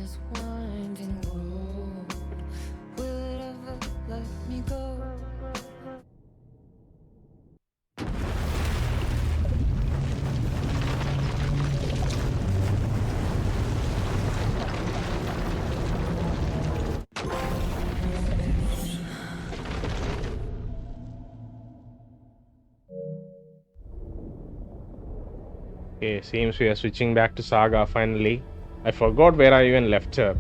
this winding road. Will it ever let me go? Okay, seems we are switching back to Saga finally. I forgot where I even left her.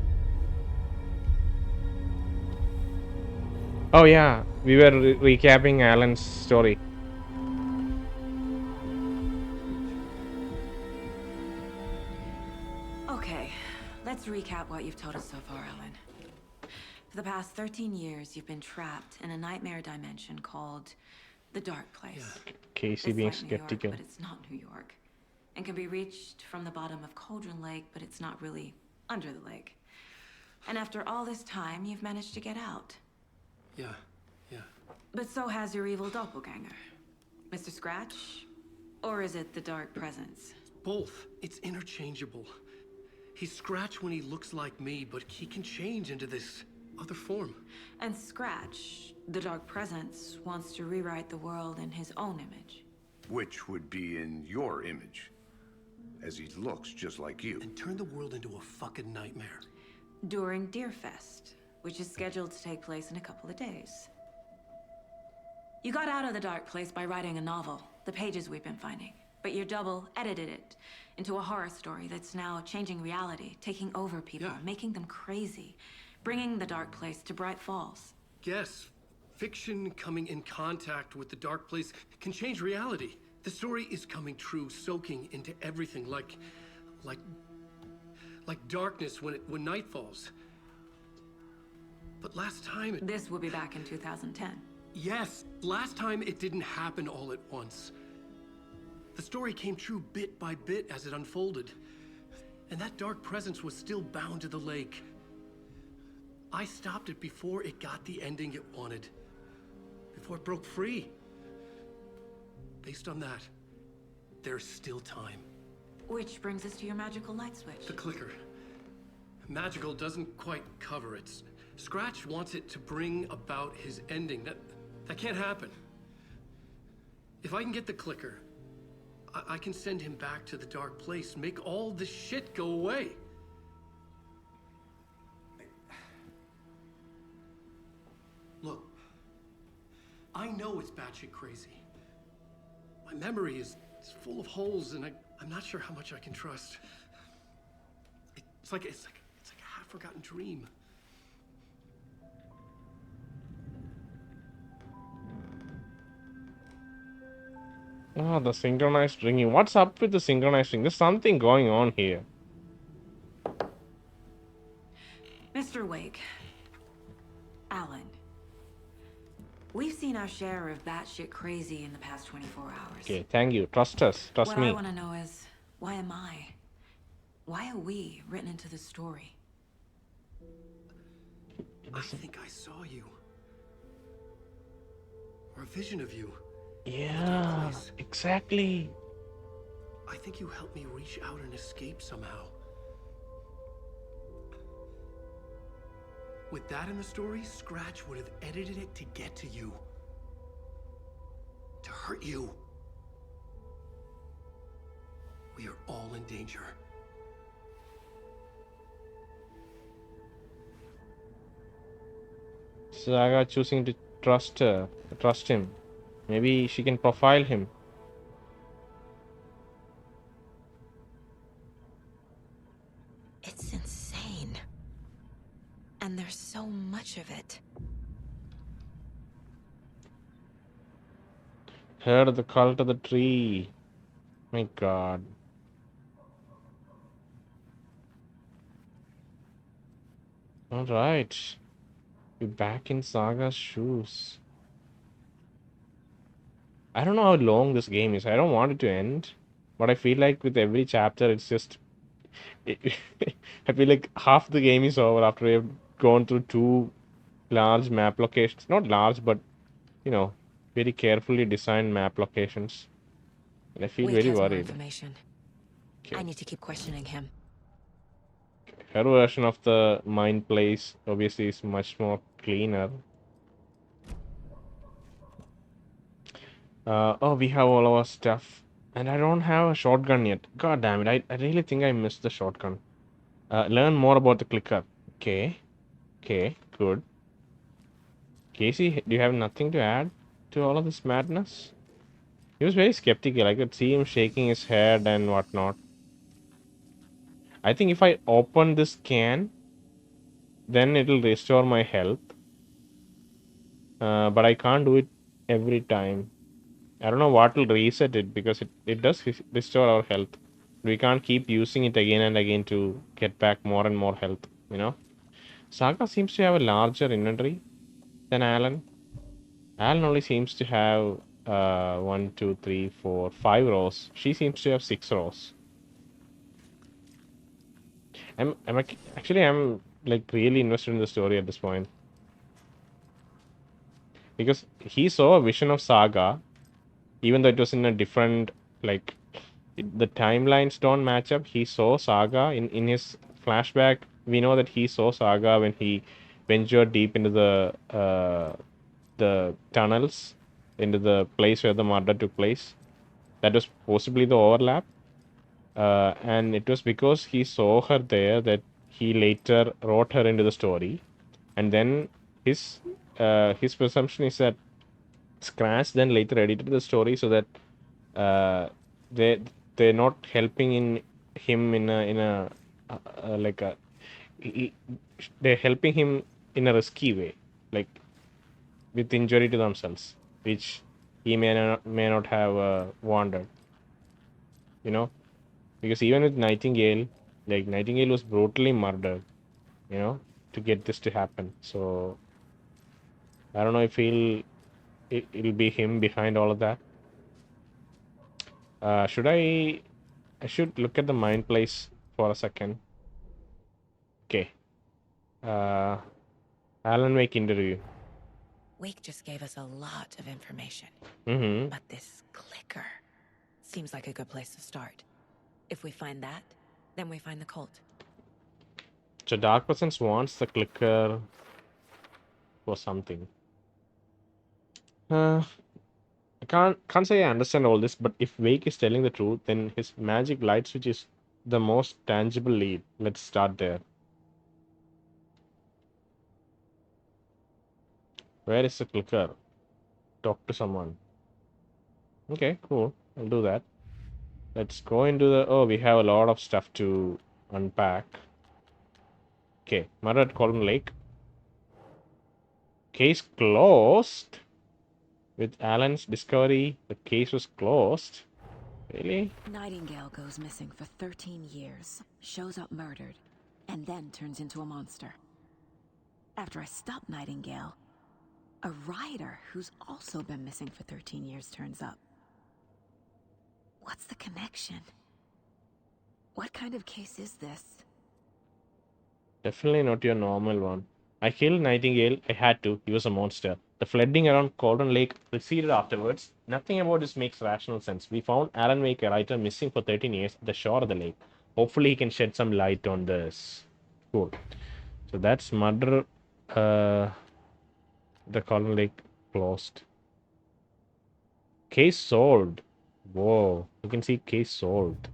Oh yeah, we were recapping Alan's story. Okay, let's recap what you've told us so far, Alan. For the past 13 years, you've been trapped in a nightmare dimension called the Dark Place. Casey It's being like New skeptical. York, but it's not New York. And can be reached from the bottom of Cauldron Lake, but it's not really under the lake. And after all this time, you've managed to get out. Yeah. But so has your evil doppelganger. Mr. Scratch? Or is it the Dark Presence? Both. It's interchangeable. He's Scratch when he looks like me, but he can change into this other form. And Scratch, the Dark Presence, wants to rewrite the world in his own image. Which would be in your image, as he looks just like you. And turn the world into a fucking nightmare. During Deerfest, which is scheduled to take place in a couple of days. You got out of the Dark Place by writing a novel, the pages we've been finding. But your double edited it into a horror story that's now changing reality, taking over people, making them crazy, bringing the Dark Place to Bright Falls. Yes, fiction coming in contact with the Dark Place can change reality. The story is coming true, soaking into everything, like darkness when night falls. But last time This will be back in 2010. Yes, last time it didn't happen all at once. The story came true bit by bit as it unfolded. And that dark presence was still bound to the lake. I stopped it before it got the ending it wanted. Before it broke free. Based on that, there's still time. Which brings us to your magical light switch. The clicker. Magical doesn't quite cover it. Scratch wants it to bring about his ending. That can't happen. If I can get the clicker, I can send him back to the Dark Place, make all this shit go away. Look, I know it's batshit crazy. My memory is full of holes, and I'm not sure how much I can trust. It's like a half-forgotten dream. Oh, the synchronized ringing. What's up with the synchronized ring? There's something going on here. Mr. Wake. Alan. We've seen our share of batshit crazy in the past 24 hours. Okay, thank you. Trust us. Trust What me. I want to know is, why am I? Why are we written into the story? I think I saw you. Or a vision of you. Yeah, exactly. I think you helped me reach out and escape somehow. With that in the story, Scratch would have edited it to get to you. To hurt you. We are all in danger. Saga choosing to trust him. Maybe she can profile him. It's insane. And there's so much of it. Heard the cult of the tree. My god. Alright. We're back in Saga's shoes. I don't know how long this game is. I don't want it to end. But I feel like with every chapter, it's just... I feel like half the game is over after we've gone through 2 large map locations. Not large, but, you know, very carefully designed map locations. And I feel Wake very has more worried. information. Okay. I need to keep questioning him. Okay. her version of the mind place obviously is much more cleaner. Oh, we have all our stuff. And I don't have a shotgun yet. God damn it. I really think I missed the shotgun. Learn more about the clicker. Okay. Okay, good. Casey, do you have nothing to add to all of this madness? He was very skeptical. I could see him shaking his head and whatnot. I think if I open this can, then it'll restore my health. But I can't do it every time. I don't know what will reset it because it does restore our health. We can't keep using it again and again to get back more and more health, you know? Saga seems to have a larger inventory than Alan. Alan only seems to have 1, 2, 3, 4, 5 rows. She seems to have 6 rows. I'm like really invested in the story at this point. Because he saw a vision of Saga, even though it was in a different, like, the timelines don't match up. He saw Saga in his flashback. We know that he saw Saga when he ventured deep into the tunnels, into the place where the murder took place. That was possibly the overlap. And it was because he saw her there that he later wrote her into the story. And then his presumption is that Scratch then later edited the story so that uh, they they're not helping in him in a like a he- they're helping him in a risky way, like with injury to themselves, which he may not have wanted, you know, because even with Nightingale, like Nightingale was brutally murdered, you know, to get this to happen. So I don't know if it'll be him behind all of that. Should I should look at the mind place for a second. Okay. Uh, Alan Wake interview. Wake just gave us a lot of information. Mm-hmm. But this clicker seems like a good place to start. If we find that, then we find the cult. So Dark Presence wants the clicker for something. I can't say I understand all this, but if Wake is telling the truth, then his magic light switch is the most tangible lead. Let's start there. Where is the clicker? Talk to someone. Okay, cool. I'll do that. Let's go into the... Oh, we have a lot of stuff to unpack. Okay, murder at Cauldron Lake. Case closed. With Alan's discovery, the case was closed. Really? Nightingale goes missing for 13 years, shows up murdered, and then turns into a monster. After I stop Nightingale, a rider who's also been missing for 13 years turns up. What's the connection? What kind of case is this? Definitely not your normal one. I killed Nightingale. I had to. He was a monster. The flooding around Cauldron Lake receded afterwards. Nothing about this makes rational sense. We found Alan Wake, a writer, missing for 13 years at the shore of the lake. Hopefully, he can shed some light on this. Cool. So that's murder. The Cauldron Lake closed. Case solved. Whoa. You can see case solved.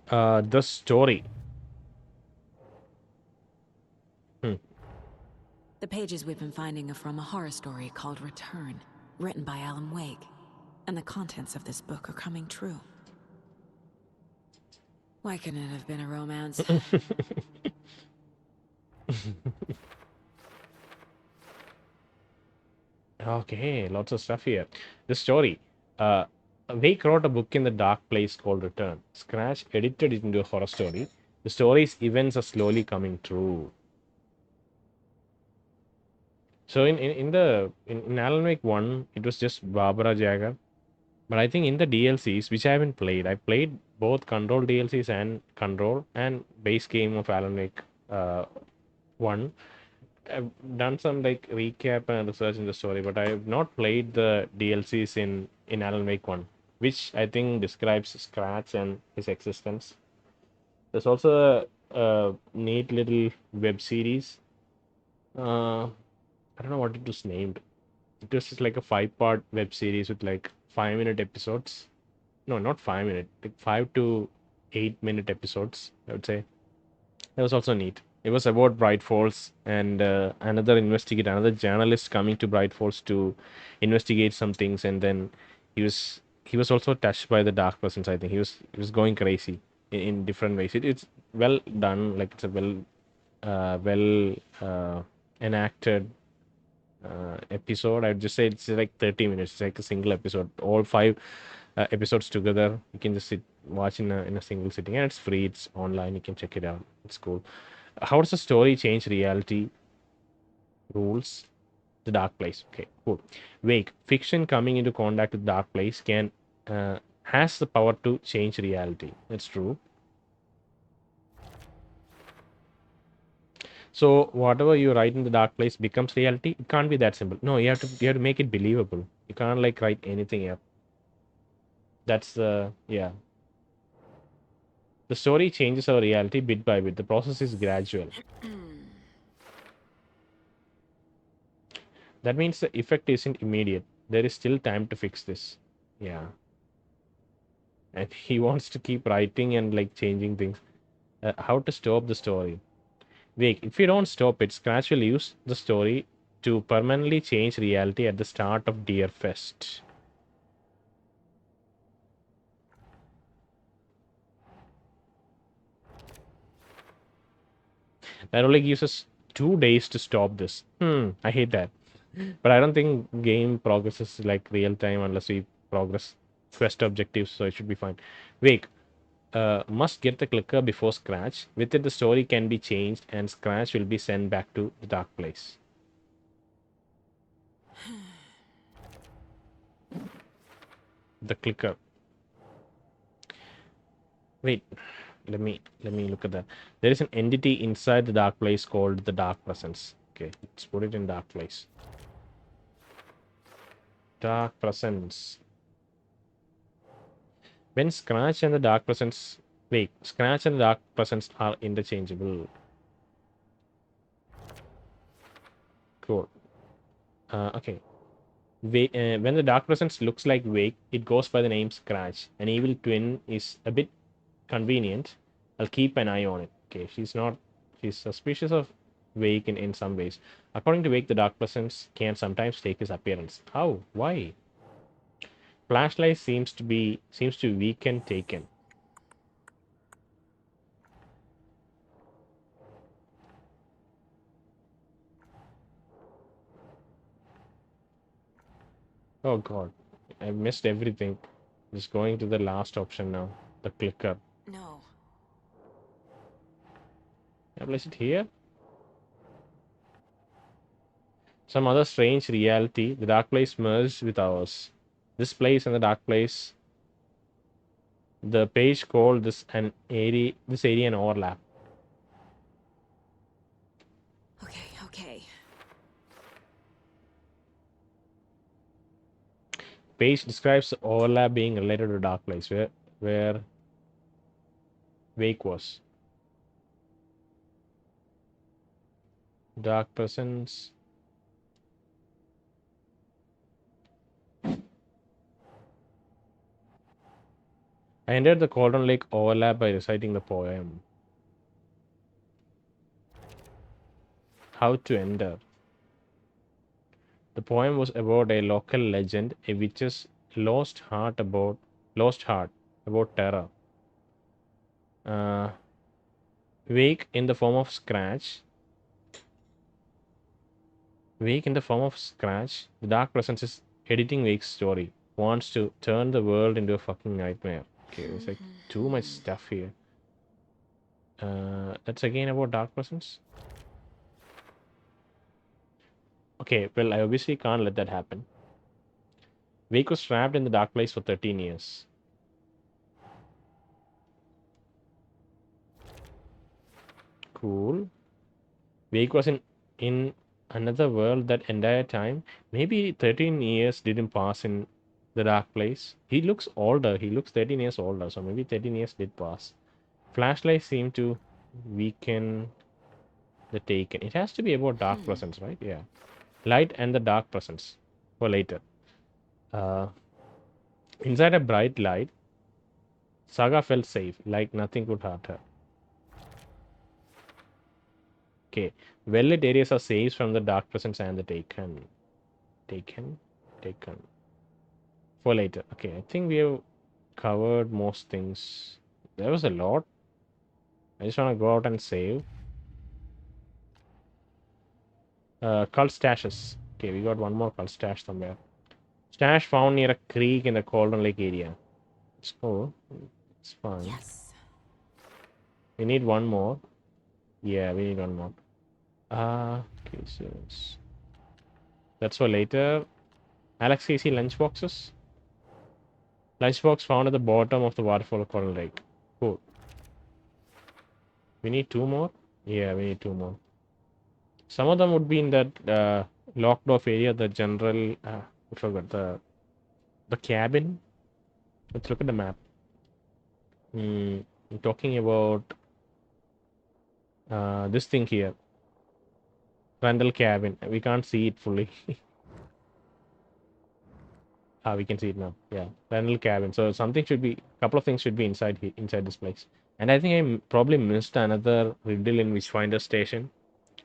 The story. The pages we've been finding are from a horror story called Return, written by Alan Wake. And the contents of this book are coming true. Why couldn't it have been a romance? Okay, lots of stuff here. The story. Wake wrote a book in the dark place called Return. Scratch edited it into a horror story. The story's events are slowly coming true. So in Alan Wake 1, it was just Barbara Jagger. But I think in the DLCs, which I haven't played, I played both Control DLCs and Control and base game of Alan Wake 1. I've done some like recap and research in the story, but I have not played the DLCs in Alan Wake 1, which I think describes Scratch and his existence. There's also a neat little web series. I don't know what it was named. It was just like a 5-part web series with like 5-minute episodes. No, not 5 minute, like 5 to 8 minute episodes, I would say. That was also neat. It was about Bright Falls and another journalist coming to Bright Falls to investigate some things, and then he was also touched by the dark presence. I think he was going crazy in different ways. It's well done, like it's a well enacted episode. I'd just say it's like 30 minutes. It's like a single episode. All five episodes together. You can just watch in a single sitting, and it's free. It's online. You can check it out. It's cool. How does the story change reality rules? The dark place. Okay, cool. Wake fiction coming into contact with dark place can has the power to change reality. That's true. So whatever you write in the dark place becomes reality. It can't be that simple. No, you have to make it believable. You can't like write anything here. That's the yeah. The story changes our reality bit by bit. The process is gradual. That means the effect isn't immediate. There is still time to fix this. Yeah. And he wants to keep writing and like changing things. How to stop the story? Wait, if you don't stop it, Scratch will use the story to permanently change reality at the start of Deerfest. That only gives us 2 days to stop this. I hate that. But I don't think game progresses like real time unless we progress quest objectives, so it should be fine. Wake must get the clicker before Scratch. With it, the story can be changed and Scratch will be sent back to the dark place. The clicker. Wait, let me look at that. There is an entity inside the dark place called the dark presence. Okay, let's put it in dark place. Dark presence. When Scratch and the dark presence wait, Scratch and the dark presence are interchangeable. Cool. Okay. When the dark presence looks like Wake, it goes by the name Scratch. An evil twin is a bit convenient. I'll keep an eye on it. Okay, she's suspicious of Wake in some ways. According to Wake, the dark presence can sometimes take his appearance. How? Why? Flashlight seems to weaken taken. Oh god. I missed everything. Just going to the last option now. The clicker. No. Can I place it here? Some other strange reality. The dark place merged with ours. This place and the dark place. The page called this area an overlap. Okay. Page describes the overlap being related to dark place where Wake was. Dark presence. I entered the Cauldron Lake overlap by reciting the poem. How to enter. The poem was about a local legend, a witch's lost heart about terror. Uh, Wake in the form of Scratch. Wake in the form of Scratch. The dark presence is editing Wake's story. Wants to turn the world into a fucking nightmare. Okay, there's like too much stuff here. That's again about dark presence. Okay, well, I obviously can't let that happen. Wake was trapped in the dark place for 13 years. Cool. Wake was in in another world that entire time. Maybe 13 years didn't pass in the dark place. He looks older. He looks 13 years older. So maybe 13 years did pass. Flashlights seem to weaken the taken. It has to be about dark presence, right? Yeah. Light and the dark presence for later. Uh, inside a bright light, Saga felt safe, like nothing could hurt her. Okay. Well-lit areas are safe from the dark presence and the taken. Taken. For later. Okay, I think we have covered most things. There was a lot. I just want to go out and save. Cult stashes. Okay, we got one more cult stash somewhere. Stash found near a creek in the Cauldron Lake area. Let's go. It's fine. Yes. We need one more. Yeah, we need one more. Okay, so that's for later. Alex, can you see lunchboxes? Lunchbox found at the bottom of the waterfall of Cauldron Lake. Cool. We need two more? Yeah, we need two more. Some of them would be in that locked off area, the general, I forgot, the cabin. Let's look at the map. I'm talking about this thing here. Rental cabin. We can't see it fully. We can see it now. Yeah, rental cabin. So something should be, a couple of things should be inside here, inside this place. And I think I probably missed another riddle in Witchfinder Station.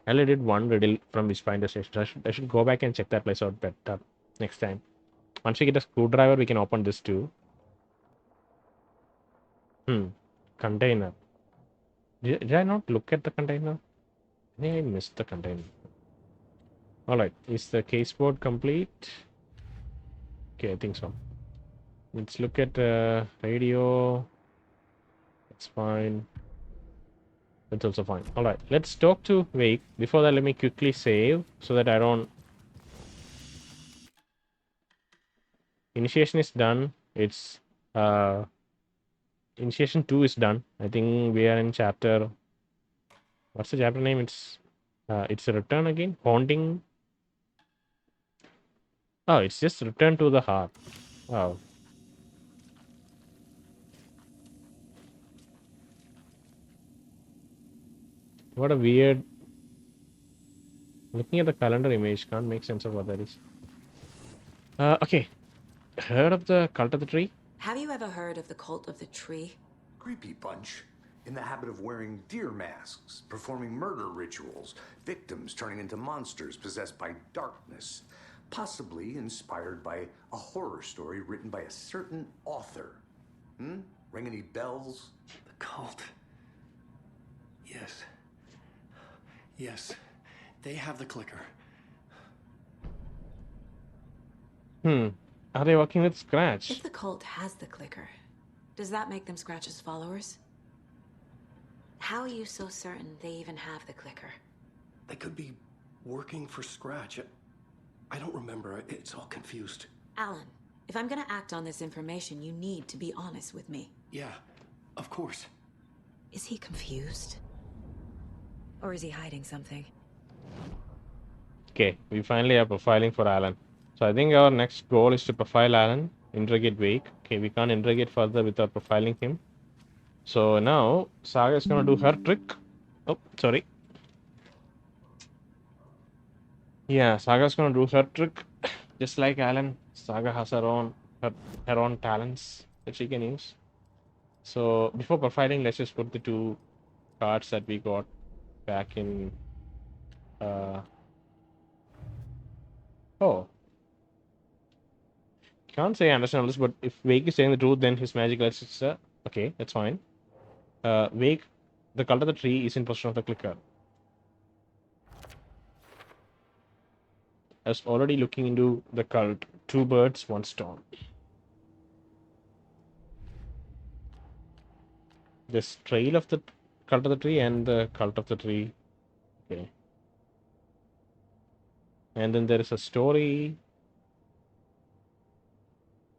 I only did one riddle from Witchfinder Station. So I should go back and check that place out better next time. Once we get a screwdriver, we can open this too. Container. Did I not look at the container? I think I missed the container. Alright, is the caseboard complete? Okay, I think so. Let's look at radio. That's fine. That's also fine. Alright, let's talk to Wake. Before that, let me quickly save so that I don't... Initiation is done. It's... Initiation 2 is done. I think we are in chapter... What's the chapter name? It's a return again? Haunting... Oh, it's just return to the heart. Wow. What a weird... Looking at the calendar image, can't make sense of what that is. Okay. Heard of the Cult of the Tree? Have you ever heard of the Cult of the Tree? Creepy bunch. In the habit of wearing deer masks, performing murder rituals, victims turning into monsters possessed by darkness, possibly inspired by a horror story written by a certain author. Ring any bells? The cult. Yes. Yes. They have the clicker. Are they working with Scratch? If the cult has the clicker, does that make them Scratch's followers? How are you so certain they even have the clicker? They could be working for Scratch. I don't remember. It's all confused. Alan, if I'm gonna act on this information, you need to be honest with me. Yeah, of course. Is he confused? Or is he hiding something? Okay, we finally are profiling for Alan. So I think our next goal is to profile Alan, interrogate Wake. Okay, we can't interrogate further without profiling him. So now Saga is gonna do her trick. Oh, sorry. Yeah, Saga's gonna do her trick. Just like Alan, Saga has her own talents that she can use. So before profiling, let's just put the two cards that we got back in. Oh. Can't say I understand all this, but if Wake is saying the truth, then his magic light sister. Okay, that's fine. Wake, the cult of the tree is in possession of the clicker. I was already looking into the cult. Two birds, one stone. This trail of the cult of the tree and the cult of the tree. Okay. And then there is a story.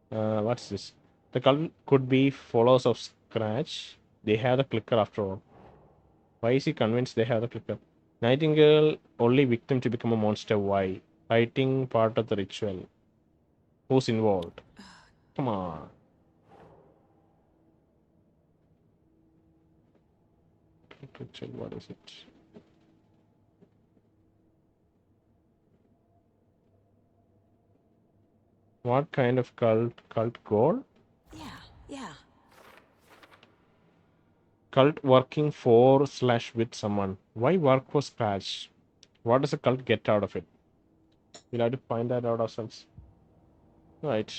What's this? The cult could be followers of Scratch. They have the clicker after all. Why is he convinced they have the clicker? Nightingale, only victim to become a monster. Why? Fighting part of the ritual. Who's involved? Come on. Ritual, what is it? What kind of cult? Cult goal? Yeah. Cult working for/with someone. Why work for scratch? What does a cult get out of it? We'll have to find that out ourselves. Right.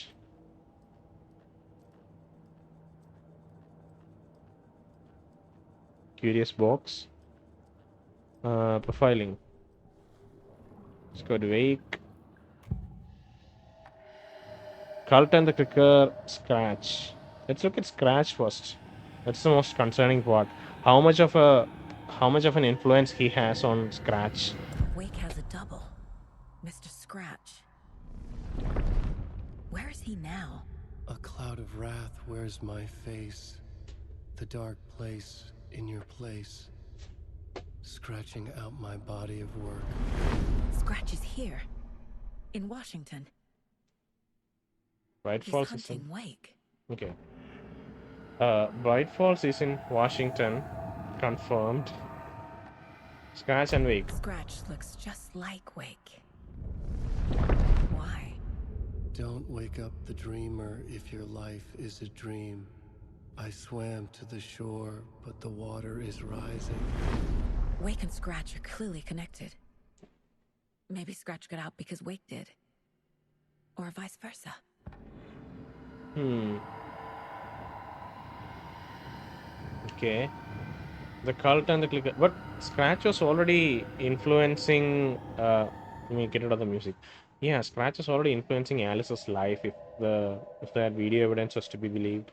Curious box. Profiling. Let's go to wake. Cult and the clicker scratch. Let's look at scratch first. That's the most concerning part. How much of an influence he has on scratch? Wake has a double. Mr. Scratch. Where is he now? A cloud of wrath wears my face. The dark place in your place. Scratching out my body of work. Scratch is here. In Washington. Bright He's Falls is hunting in. Wake. Okay. Bright Falls is in Washington. Confirmed. Scratch and wake. Scratch looks just like Wake. Why? Don't wake up the dreamer if your life is a dream. I swam to the shore, but the water is rising. Wake and Scratch are clearly connected. Maybe Scratch got out because Wake did. Or vice versa. Okay. The cult and the clicker. But Scratch was already influencing. Let me get rid of the music. Yeah, Scratch was already influencing Alice's life if that video evidence was to be believed.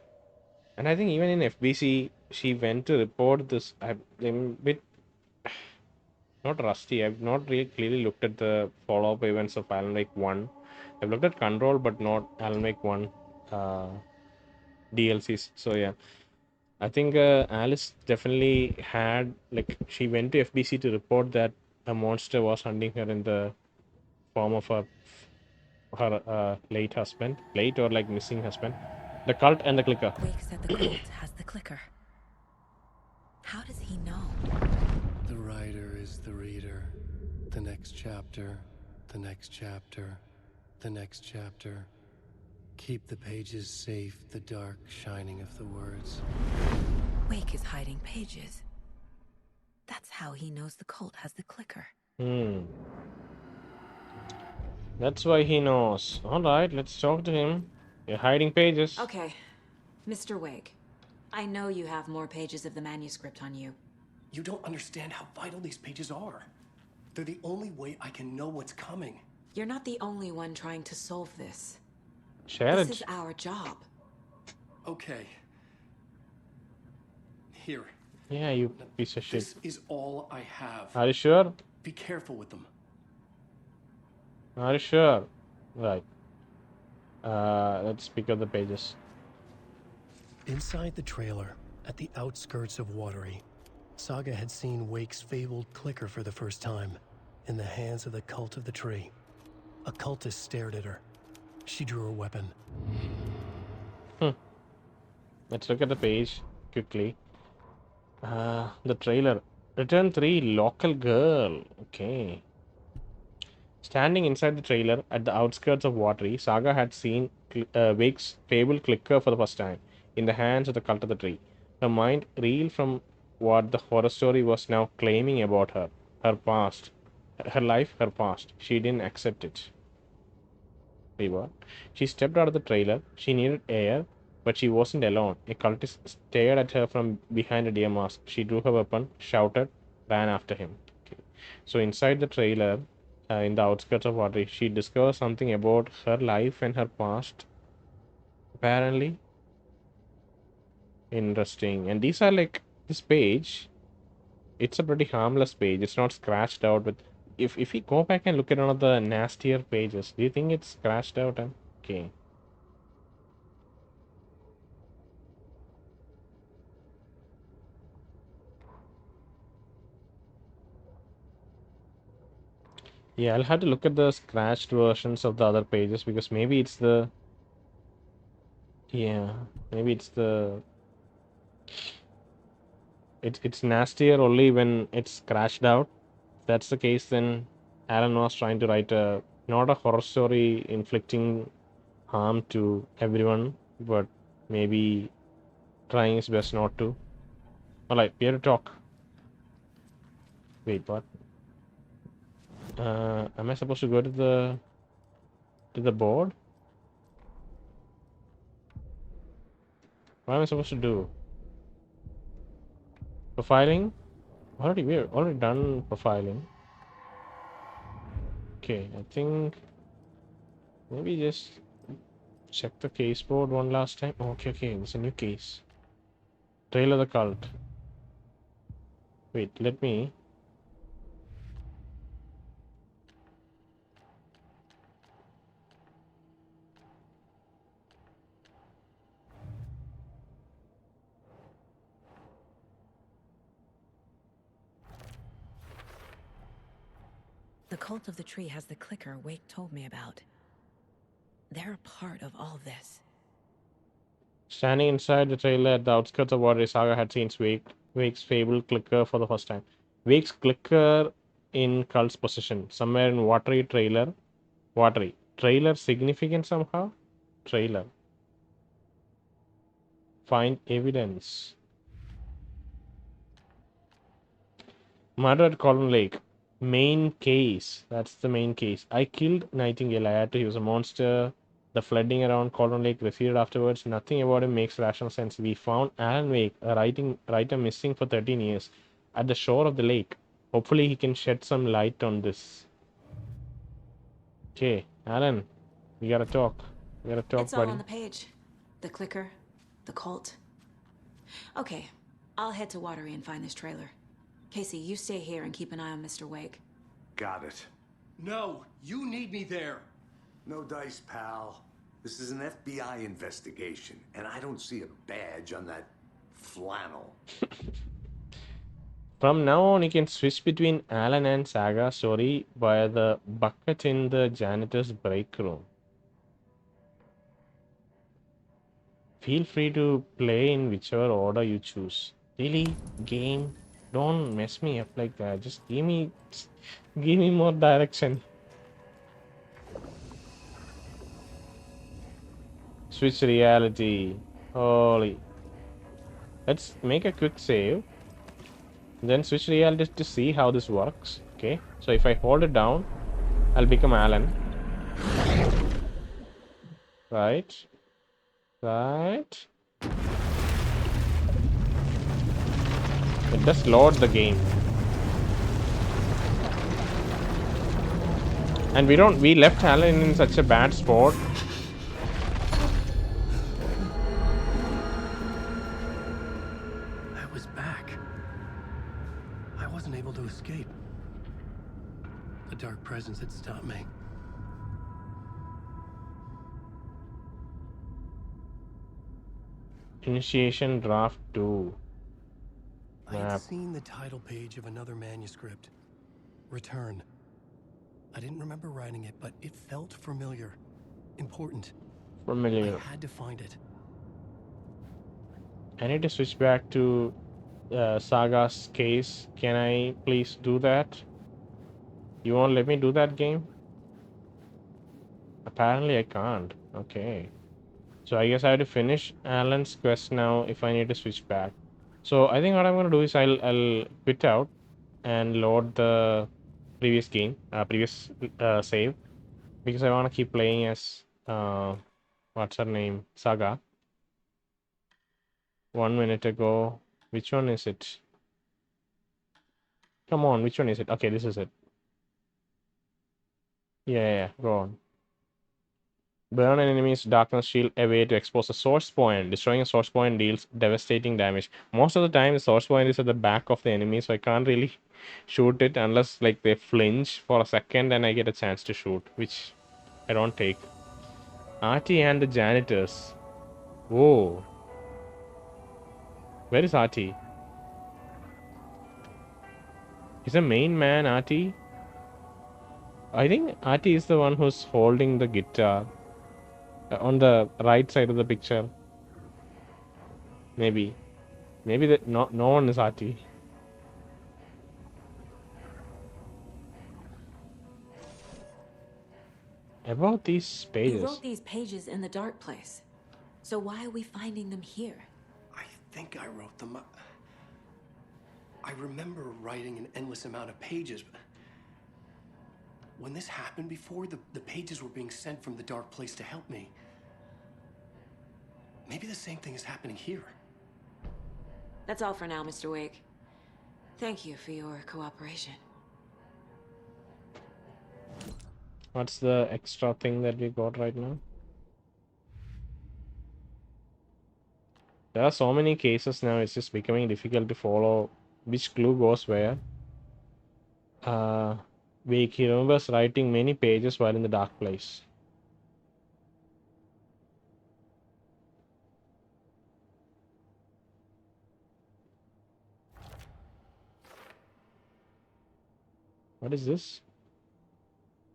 And I think even in FBC, she went to report this. I'm a bit not rusty. I've not really clearly looked at the follow-up events of Alan Wake 1. I've looked at Control, but not Alan Wake 1 DLCs. So yeah, I think Alice definitely had, like, she went to FBC to report that a monster was hunting her in the form of her late husband, late or like missing husband. The cult and the clicker. Wake said the cult has the clicker. How does he know? The writer is the reader. The next chapter, the next chapter, the next chapter. Keep the pages safe, the dark shining of the words. Wake is hiding pages. That's how he knows the cult has the clicker. That's why he knows. Alright, let's talk to him. You're hiding pages. Okay, Mr. Wake. I know you have more pages of the manuscript on you. You don't understand how vital these pages are. They're the only way I can know what's coming. You're not the only one trying to solve this. Share This it. is our job. Okay. Here. Yeah, you piece of shit. This is all I have. Are you sure? Be careful with them. Are you sure? Right. Let's pick up the pages. Inside the trailer, at the outskirts of Watery, Saga had seen Wake's fabled clicker for the first time, in the hands of the cult of the tree. A cultist stared at her. She drew her weapon. Let's look at the page quickly. The trailer. Return 3 local girl. Okay. Standing inside the trailer at the outskirts of Watery, Saga had seen Wake's fabled clicker for the first time, in the hands of the cult of the tree. Her mind reeled from what the horror story was now claiming about her. Her past. Her life, her past. She didn't accept it. Wait, what? She stepped out of the trailer. She needed air, but she wasn't alone. A cultist stared at her from behind a deer mask. She drew her weapon, shouted, ran after him. Okay. So inside the trailer, in the outskirts of Watery, she discovers something about her life and her past. Apparently, interesting. And these are like this page. It's a pretty harmless page. It's not scratched out. But if we go back and look at one of the nastier pages, do you think it's scratched out? Okay. Yeah, I'll have to look at the scratched versions of the other pages because maybe it's the yeah, maybe it's nastier only when it's scratched out. If that's the case, then Alan was trying to write a not a horror story inflicting harm to everyone, but maybe trying his best not to. Alright, we have to talk. Wait, what? Am I supposed to go to the board? What am I supposed to do? Profiling? We're already done profiling. Okay, I think maybe just check the case board one last time. Oh, okay, there's a new case. Trail of the Cult. Wait, let me. The cult of the tree has the clicker Wake told me about. They're a part of all this. Standing inside the trailer at the outskirts of Watery, Saga had seen Wake's fabled clicker for the first time. Wake's clicker in Cult's possession, somewhere in Watery trailer. Watery. Trailer significant somehow? Trailer. Find evidence. Murder at Cauldron Lake. Main case. That's the main case. I killed Nightingale. I had to. He was a monster. The flooding around Cauldron Lake receded afterwards. Nothing about him makes rational sense. We found Alan Wake, a writer missing for 13 years, at the shore of the lake. Hopefully he can shed some light on this. Okay, Alan, we gotta talk. It's all Buddy. on the page. The clicker, the cult. Okay, I'll head to Watery and find this trailer. Casey, you stay here and keep an eye on Mr. Wake. Got it. No, you need me there. No dice, pal. This is an FBI investigation, and I don't see a badge on that flannel. From now on, you can switch between Alan and Saga story via the bucket in the janitor's break room. Feel free to play in whichever order you choose. Really, game, don't mess me up like that. Just give me more direction. Switch reality. Holy. Let's make a quick save. Then switch reality to see how this works. Okay. So if I hold it down, I'll become Alan. Right. Right. It just load the game. And we left Alan in such a bad spot. I was back. I wasn't able to escape. The dark presence had stopped me. Initiation draft 2. I had seen the title page of another manuscript. Return. I didn't remember writing it, but it felt familiar. Important. Familiar. I had to find it. I need to switch back to Saga's case. Can I please do that? You won't let me do that game? Apparently I can't. Okay. So I guess I have to finish Alan's quest now if I need to switch back. So I think what I'm going to do is I'll quit out and load the previous game, previous save, because I want to keep playing as what's her name, Saga. 1 minute ago. Which one is it? Come on, which one is it? Okay, this is it. Yeah, go on. Burn an enemy's darkness shield away to expose a source point. Destroying a source point deals devastating damage. Most of the time, the source point is at the back of the enemy, so I can't really shoot it unless like they flinch for a second and I get a chance to shoot, which I don't take. Ahti and the janitors. Whoa. Where is Ahti? Is the main man Ahti? I think Ahti is the one who's holding the guitar on the right side of the picture. Maybe. Maybe that no one is Ahti. About these You pages. wrote these pages in the dark place. So why are we finding them here? I think I wrote them. I remember writing an endless amount of pages. But when this happened before, the pages were being sent from the dark place to help me. Maybe the same thing is happening here. That's all for now, Mr. Wake. Thank you for your cooperation. What's the extra thing that we got right now? There are so many cases now, it's just becoming difficult to follow which clue goes where. Wake, he remembers writing many pages while in the dark place. What is this?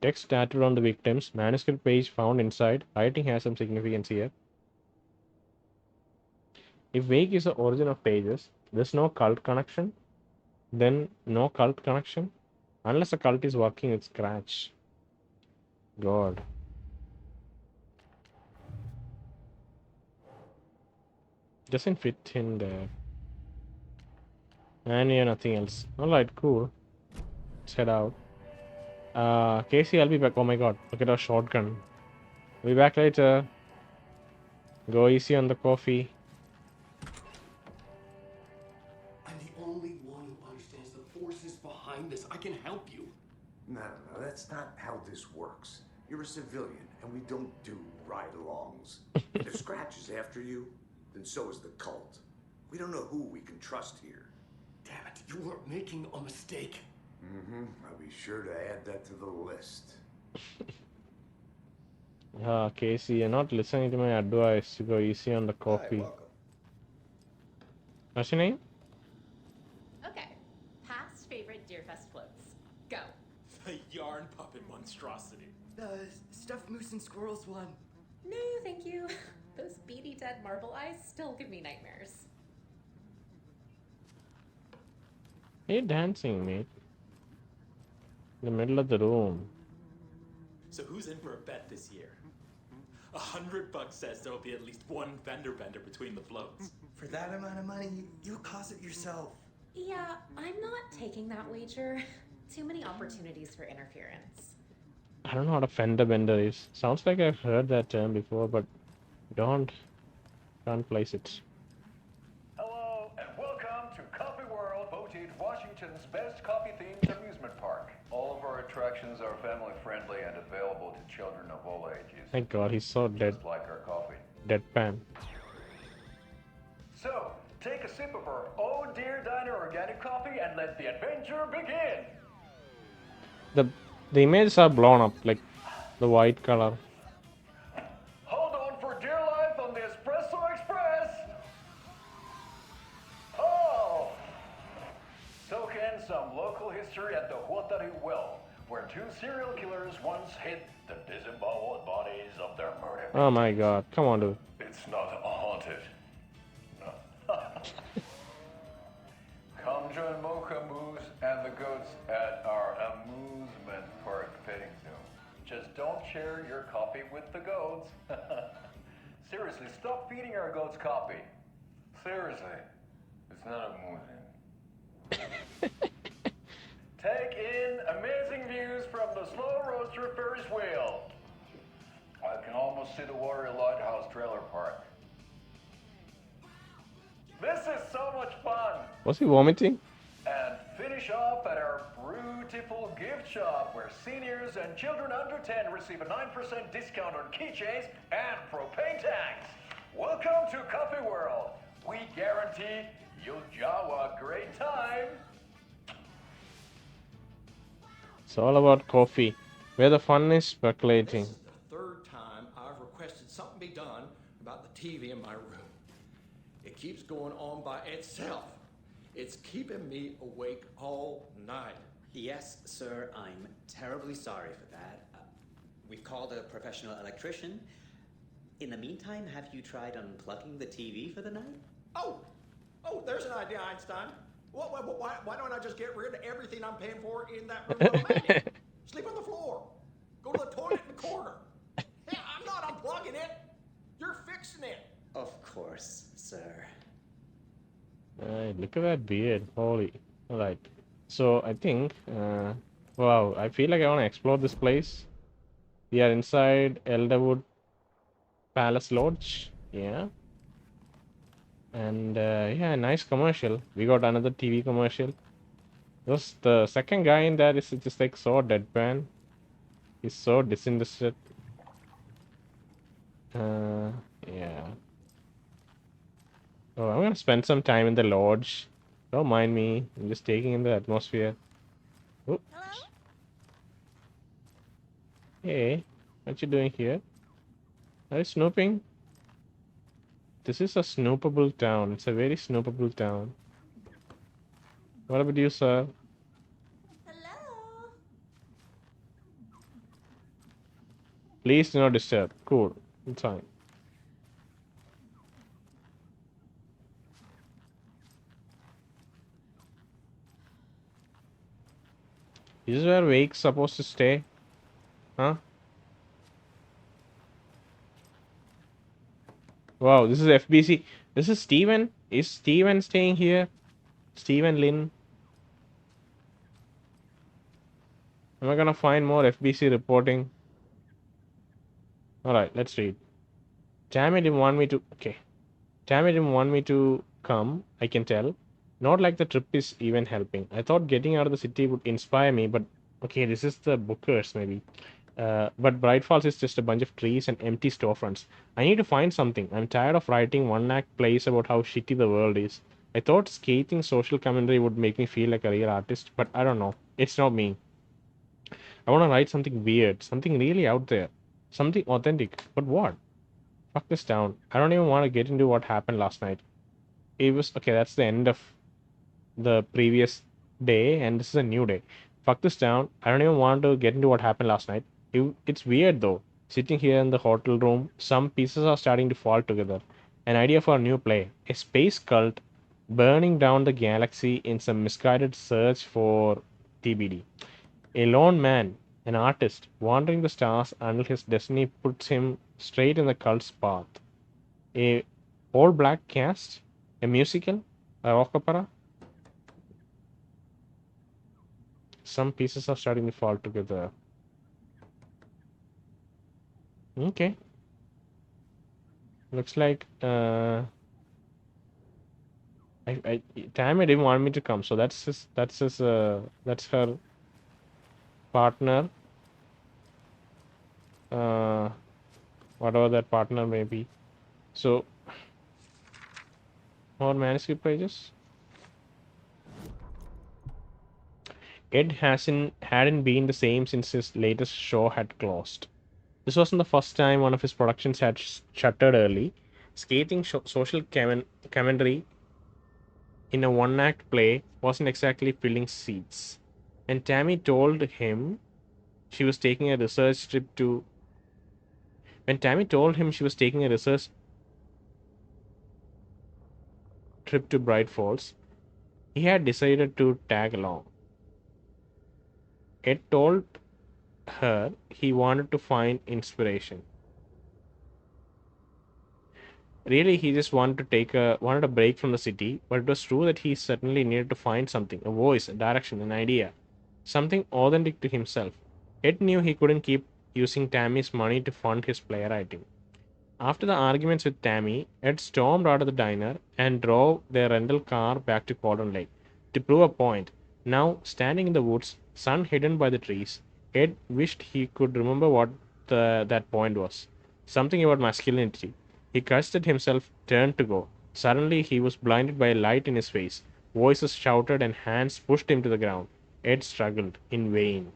Text tattooed on the victims. Manuscript page found inside. Writing has some significance here. If Wake is the origin of pages, there's no cult connection. Then no cult connection. Unless the cult is working with Scratch. God. Doesn't fit in there. And yeah, nothing else. Alright, cool. Let's head out. Casey, I'll be back. Oh my god, look at our shotgun. I'll be back later. Go easy on the coffee. I'm the only one who understands the forces behind this. I can help you. No, that's not how this works. You're a civilian, and we don't do ride-alongs. And if Scratch is after you, then so is the cult. We don't know who we can trust here. Damn it, you are making a mistake. I'll be sure to add that to the list. Casey, you're not listening to my advice to go easy on the coffee. Hi, welcome. What's your name? Okay, past favorite Deerfest floats. Go. The yarn puppet monstrosity. The stuffed moose and squirrels one. No, thank you. Those beady dead marble eyes still give me nightmares. Hey, dancing, mate. In the middle of the room. So who's in for a bet this year? $100 says there'll be at least one fender bender between the floats. For that amount of money, you cause it yourself. Yeah, I'm not taking that wager. Too many opportunities for interference. I don't know what a fender bender is. Sounds like I've heard that term before, but can't place it. Hello and welcome to Coffee World, voted Washington's best coffee-themed amusement park. All of our attractions are family-friendly and available to children of all ages. Thank God, he's so dead. Just like our coffee. Deadpan. So, take a sip of our Oh Dear Diner organic coffee and let the adventure begin. The images are blown up, like the white color. Hold on for dear life on the Espresso Express. Oh! Soak in some local history at the Watery well, where two serial killers once hid the disemboweled bodies of their murdered. Oh my God, come on, dude. It's not haunted. No. Come join Mocha Moose and the goats at our amusement park petting zoo. Just don't share your coffee with the goats. Seriously, stop feeding our goats coffee. Seriously, it's not amusing. Take in amazing views from the slow roaster Ferris wheel. I can almost see the Watery Lighthouse trailer park. This is so much fun! Was he vomiting? And finish off at our beautiful gift shop where seniors and children under 10 receive a 9% discount on keychains and propane tanks. Welcome to Coffee World. We guarantee you'll have a great time. It's all about coffee, where the fun is speculating. This is the third time I've requested something be done about the TV in my room. It keeps going on by itself. It's keeping me awake all night. Yes, sir, I'm terribly sorry for that. We've called a professional electrician. In the meantime, have you tried unplugging the TV for the night? Oh, there's an idea, Einstein. Why don't I just get rid of everything I'm paying for in that room while I'm at it? Sleep on the floor. Go to the toilet in the corner. Hey, I'm not unplugging it. You're fixing it. Of course, sir. Look at that beard. Holy. Alright. So I think, wow, I feel like I want to explore this place. We are inside Elderwood Palace Lodge. Yeah. And yeah, nice commercial. We got another TV commercial. Just the second guy in there is just like so deadpan. He's so disinterested. Yeah. Oh, I'm gonna spend some time in the lodge. Don't mind me. I'm just taking in the atmosphere. Oh. Hey, what you doing here? Are you snooping? This is a snoopable town. It's a very snoopable town. What about you, sir? Hello. Please do not disturb. Cool. It's fine. Is this where Wake's supposed to stay? Huh? Wow, this is FBC. This is Steven. Is Steven staying here? Steven Lin. Am I gonna find more FBC reporting? Alright, let's read. Tammy didn't want me to. Okay. Tammy didn't want me to come, I can tell. Not like the trip is even helping. I thought getting out of the city would inspire me, but okay, this is the Bookers maybe. But Bright Falls is just a bunch of trees and empty storefronts. I need to find something. I'm tired of writing one-act plays about how shitty the world is. I thought scathing social commentary would make me feel like a real artist, but I don't know. It's not me. I want to write something weird, something really out there, something authentic. But what? Fuck this town. I don't even want to get into what happened last night. It was okay. That's the end of the previous day, and this is a new day. Fuck this town. I don't even want to get into what happened last night. It's weird though. Sitting here in the hotel room, some pieces are starting to fall together. An idea for a new play. A space cult burning down the galaxy in some misguided search for TBD. A lone man, an artist, wandering the stars until his destiny puts him straight in the cult's path. A all-black cast, a musical, a rock opera. Some pieces are starting to fall together. Okay. Looks like Tammy didn't want me to come, so that's her partner. Whatever that partner may be. So more manuscript pages. Ed hadn't been the same since his latest show had closed. This wasn't the first time one of his productions had shuttered early. Scathing social commentary in a one-act play wasn't exactly filling seats. When Tammy told him she was taking a research trip to when Tammy told him she was taking a research trip to Bright Falls, he had decided to tag along. Ed told her he wanted to find inspiration. Really, he just wanted a break from the city, but it was true that he certainly needed to find something, a voice, a direction, an idea, something authentic to himself. Ed knew he couldn't keep using Tammy's money to fund his playwriting. After the arguments with Tammy, Ed stormed out of the diner and drove their rental car back to Cauldron Lake to prove a point. Now, standing in the woods, sun hidden by the trees, Ed wished he could remember what that point was. Something about masculinity. He cursed at himself, turned to go. Suddenly, he was blinded by a light in his face. Voices shouted and hands pushed him to the ground. Ed struggled in vain.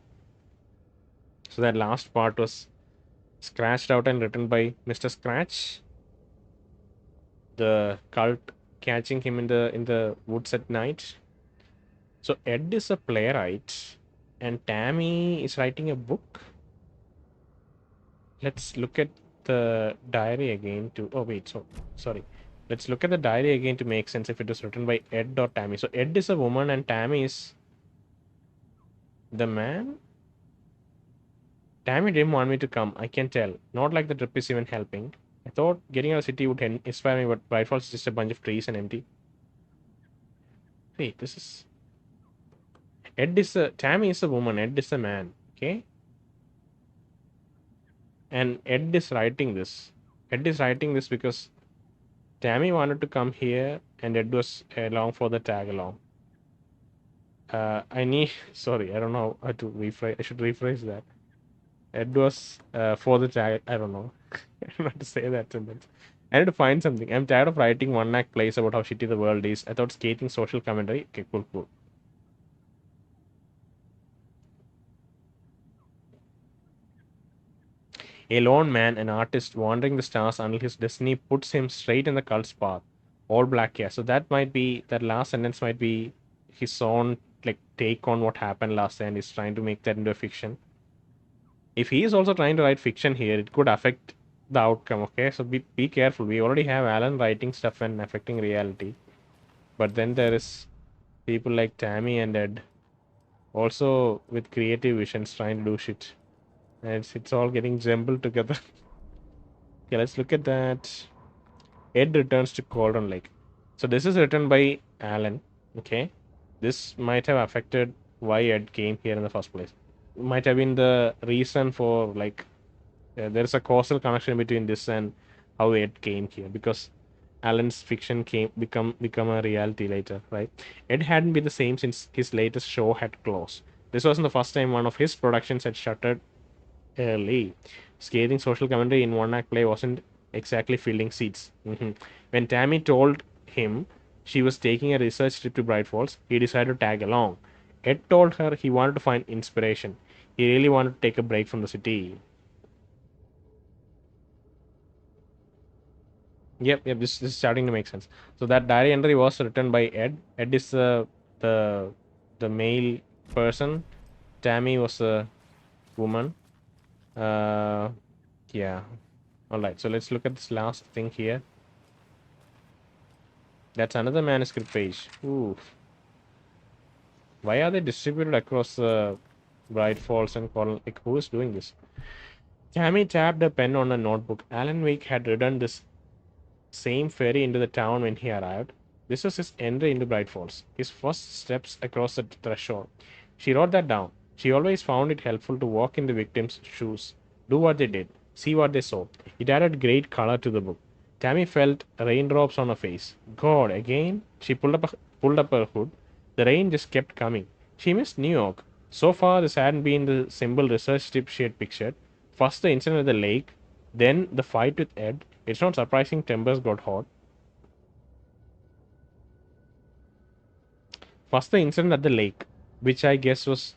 So that last part was scratched out and written by Mr. Scratch. The cult catching him in the woods at night. So Ed is a playwright, and Tammy is writing a book. Let's look at the diary again to. Oh wait, so sorry. Let's look at the diary again to make sense if it was written by Ed or Tammy. So Ed is a woman and Tammy is the man. Tammy didn't want me to come. I can tell. Not like the trip is even helping. I thought getting out of the city would inspire me, but Bright Falls is just a bunch of trees and empty. Wait, this is. Tammy is a woman. Ed is a man. Okay. And Ed is writing this. Ed is writing this because Tammy wanted to come here and Ed was along for the tag along. I need. Sorry, I don't know how to rephrase. I should rephrase that. Ed was for the tag. I don't know. I don't know how to say that sentence. I need to find something. I'm tired of writing one-act plays about how shitty the world is. I thought skating social commentary. Okay, cool. A lone man, an artist wandering the stars until his destiny puts him straight in the cult's path. All black, yeah. So that might be, that last sentence might be his own like take on what happened last time. He's trying to make that into a fiction. If he is also trying to write fiction here, it could affect the outcome, okay? So be careful. We already have Alan writing stuff and affecting reality. But then there is people like Tammy and Ed also with creative visions trying to do shit. And it's all getting jumbled together. Okay, let's look at that. Ed returns to Cauldron Lake. So this is written by Alan. Okay. This might have affected why Ed came here in the first place. Might have been the reason for like there's a causal connection between this and how Ed came here, because Alan's fiction become a reality later, right? Ed hadn't been the same since his latest show had closed. This wasn't the first time one of his productions had shuttered early. Scathing social commentary in one act play wasn't exactly filling seats. When Tammy told him she was taking a research trip to Bright Falls, he decided to tag along. Ed told her he wanted to find inspiration. He really wanted to take a break from the city. Yep, this is starting to make sense. So that diary entry was written by Ed. Ed is the male person. Tammy was a woman. Yeah. Alright, so let's look at this last thing here. That's another manuscript page. Oof. Why are they distributed across Bright Falls and Coral? Like, who is doing this? Tammy tapped a pen on a notebook. Alan Wake had ridden this same ferry into the town when he arrived. This was his entry into Bright Falls, his first steps across the threshold. She wrote that down. She always found it helpful to walk in the victims' shoes, do what they did, see what they saw. It added great color to the book. Tammy felt raindrops on her face. God, again? She pulled up her hood. The rain just kept coming. She missed New York. So far, this hadn't been the simple research trip she had pictured. First, the incident at the lake, then the fight with Ed. It's not surprising tempers got hot. First, the incident at the lake, which I guess was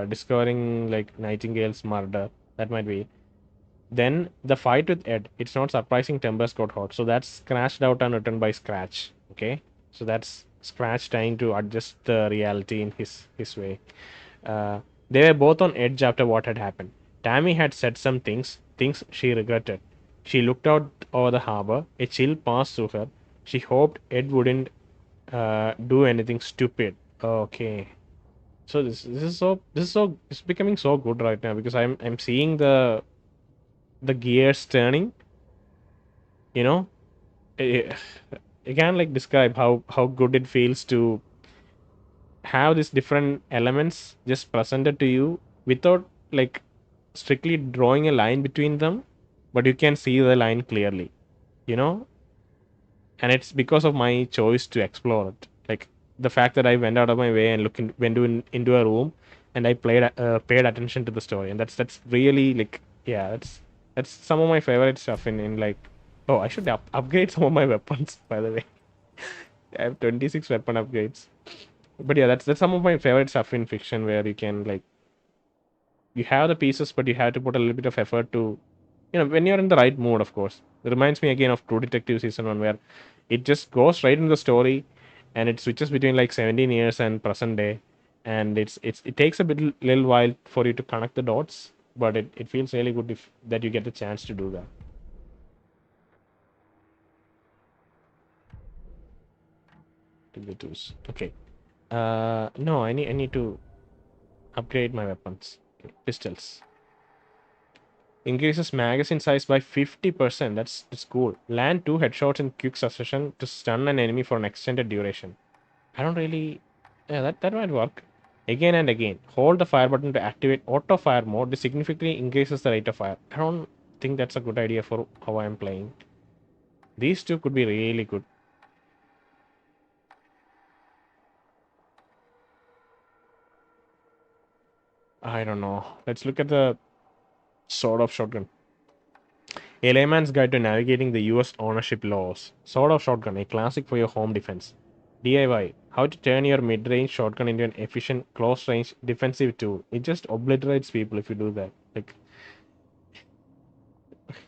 discovering like Nightingale's murder. That might be. Then the fight with Ed. It's not surprising tempers got hot. So that's scratched out and written by Scratch. Okay, so that's Scratch trying to adjust the reality in his way. They were both on edge after what had happened. Tammy had said some things she regretted. She looked out over the harbor. A chill passed through her. She hoped Ed wouldn't do anything stupid. Okay, so this is becoming so good right now because I'm seeing the gears turning. You know, I can't like describe how good it feels to have these different elements just presented to you without like strictly drawing a line between them, but you can see the line clearly, you know. And it's because of my choice to explore it, like the fact that I went out of my way and into a room and I paid attention to the story, and that's really like, yeah, that's some of my favorite stuff in like. Oh, I should upgrade some of my weapons, by the way. I have 26 weapon upgrades. But yeah, that's some of my favorite stuff in fiction, where you can like, you have the pieces, but you have to put a little bit of effort to, when you're in the right mood, of course. It reminds me again of True Detective season 1, where it just goes right into the story and it switches between like 17 years and present day, and it takes a little while for you to connect the dots, but it feels really good if that you get the chance to do that. Okay. No, I need to upgrade my weapons. Okay. Pistols. Increases magazine size by 50%. That's cool. Land 2 headshots in quick succession to stun an enemy for an extended duration. I don't really. Yeah, that might work. Again and again. Hold the fire button to activate auto fire mode. This significantly increases the rate of fire. I don't think that's a good idea for how I'm playing. These two could be really good. I don't know. Let's look at the Sword of Shotgun. A layman's guide to navigating the US ownership laws. Sword of Shotgun, a classic for your home defense. DIY, how to turn your mid-range shotgun into an efficient close-range defensive tool. It just obliterates people if you do that. Like,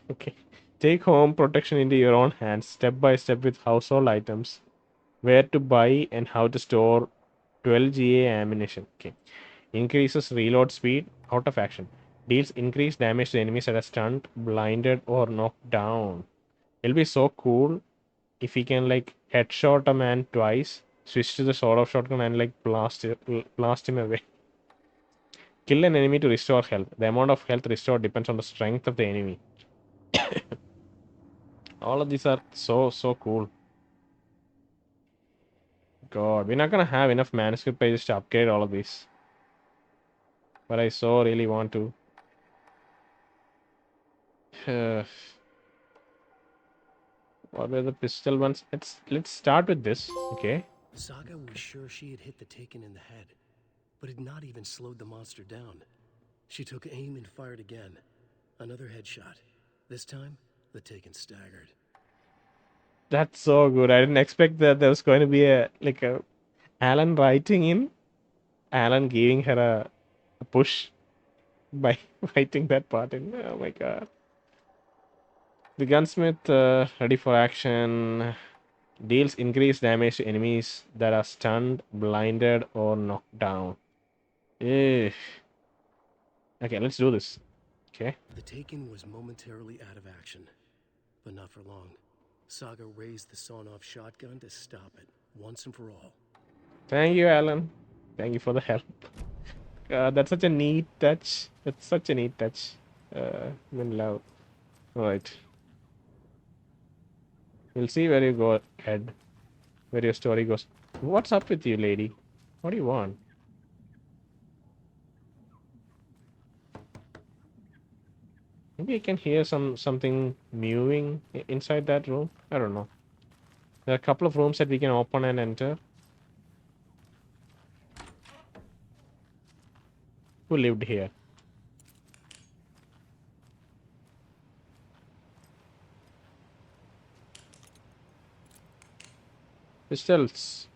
okay. Take home protection into your own hands, step by step with household items. Where to buy and how to store 12 GA ammunition. Okay. Increases reload speed out of action. Deals increased damage to enemies that are stunned, blinded, or knocked down. It'll be so cool if he can like headshot a man twice, switch to the sword of shotgun and like blast him away. Kill an enemy to restore health. The amount of health restored depends on the strength of the enemy. All of these are so cool. God, we're not gonna have enough manuscript pages to upgrade all of these. But I so really want to. What were the pistol ones? Let's start with this. Okay. Saga was sure she had hit the Taken in the head, but had not even slowed the monster down. She took aim and fired again. Another headshot. This time, the Taken staggered. That's so good. I didn't expect that there was going to be a Alan writing in, Alan giving her a push by writing that part in. Oh my god. The gunsmith ready for action. Deals increased damage to enemies that are stunned, blinded, or knocked down. Okay, let's do this. Okay. The Taken was momentarily out of action, but not for long. Saga raised the sawn-off shotgun to stop it, once and for all. Thank you, Alan. Thank you for the help. That's such a neat touch. That's such a neat touch. I'm in love. Alright. We'll see where you go, Ed. Where your story goes. What's up with you, lady? What do you want? Maybe I can hear something mewing inside that room. I don't know. There are a couple of rooms that we can open and enter. Who lived here? Pistols.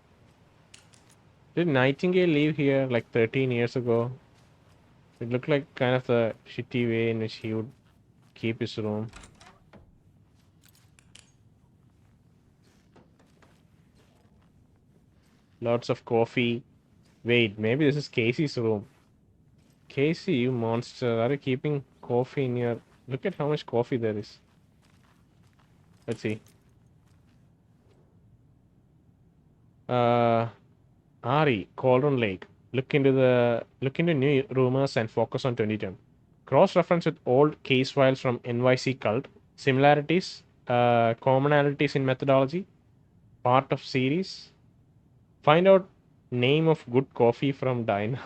Did Nightingale live here like 13 years ago? It looked like kind of the shitty way in which he would keep his room. Lots of coffee. Wait, maybe this is Casey's room. Casey, you monster. Are you keeping coffee in your... Look at how much coffee there is. Let's see. Ari, Cauldron Lake. Look into new rumors and focus on 2010. Cross-reference with old case files from NYC Cult. Similarities, commonalities in methodology. Part of series. Find out name of good coffee from Dinah.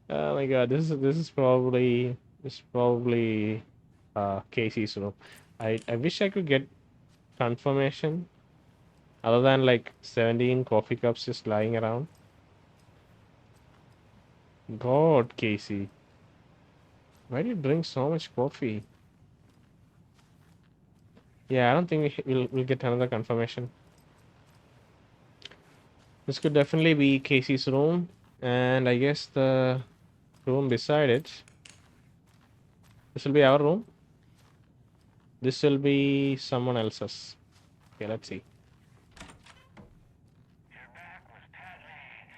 Oh my god, this is probably Casey's room. I wish I could get confirmation other than like 17 coffee cups just lying around. God, Casey. Why do you drink so much coffee? Yeah, I don't think we'll get another confirmation. This could definitely be Casey's room, and I guess the room beside it. This will be our room. This will be someone else's. Okay, let's see. You're back with Pat Maine,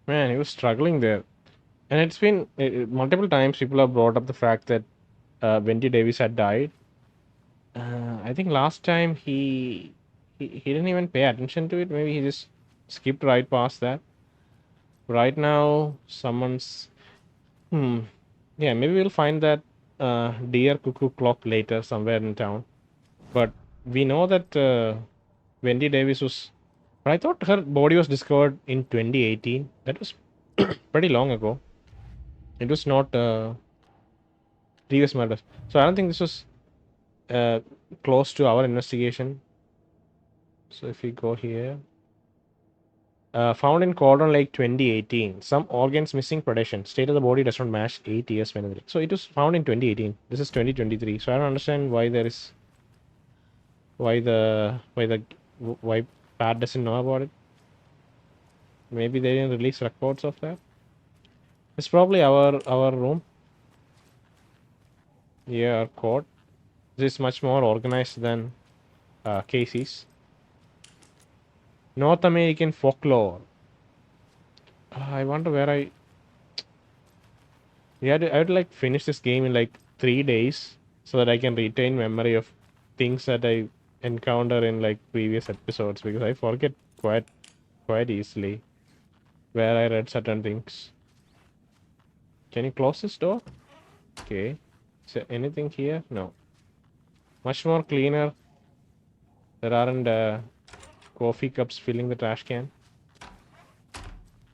Man, he was struggling there. And it's been multiple times people have brought up the fact that Wendy Davis had died. I think last time he didn't even pay attention to it. Maybe he just skipped right past that. Right now, someone's yeah, maybe we'll find that deer cuckoo clock later somewhere in town. But we know that Wendy Davis was. But I thought her body was discovered in 2018. That was pretty long ago. It was not previous murders. So I don't think this was close to our investigation. So if we go here, found in Cauldron Lake 2018. Some organs missing predation. State of the body does not match 8 years when it. So it was found in 2018. This is 2023. So I don't understand why there is why Pat doesn't know about it. Maybe they didn't release records of that. It's probably our room. Yeah, our court. This is much more organized than Casey's. North American folklore. I wonder where I would like finish this game in like 3 days so that I can retain memory of things that I encounter in like previous episodes, because I forget quite easily where I read certain things. Can you close this door? Okay. Is there anything here? No. Much more cleaner. There aren't coffee cups filling the trash can.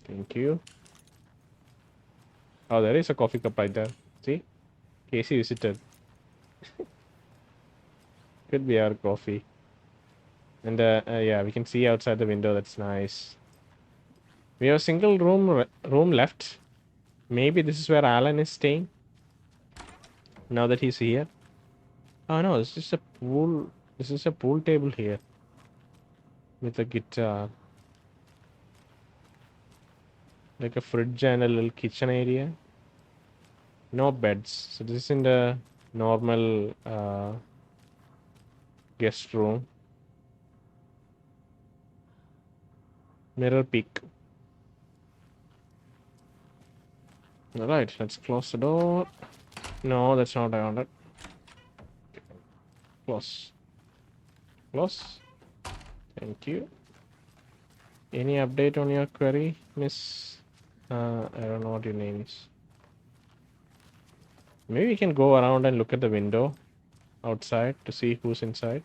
Thank you. Oh, there is a coffee cup right there. See? Casey visited. Could be our coffee. And yeah, we can see outside the window. That's nice. We have a single room left. Maybe this is where Alan is staying. Now that he's here. Oh no, this is a pool. This is a pool table here. With a guitar. Like a fridge and a little kitchen area. No beds. So this isn't a normal guest room. Mirror peak. Alright, let's close the door. No, that's not what I wanted. Close. Close. Thank you. Any update on your query, Miss? I don't know what your name is. Maybe we can go around and look at the window outside to see who's inside.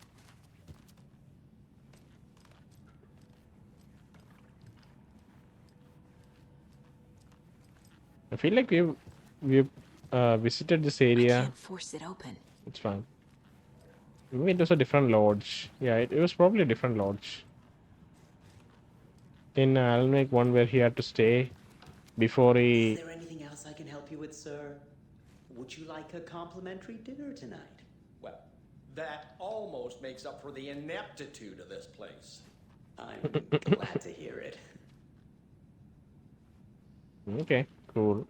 I feel like we've visited this area. I can't force it open. It's fine. Maybe it was a different lodge. Yeah, it was probably a different lodge. In I'll make one where he had to stay before he help you with, sir? Would you like a complimentary dinner tonight? Well, that almost makes up for the ineptitude of this place. I'm glad to hear it. Okay, cool.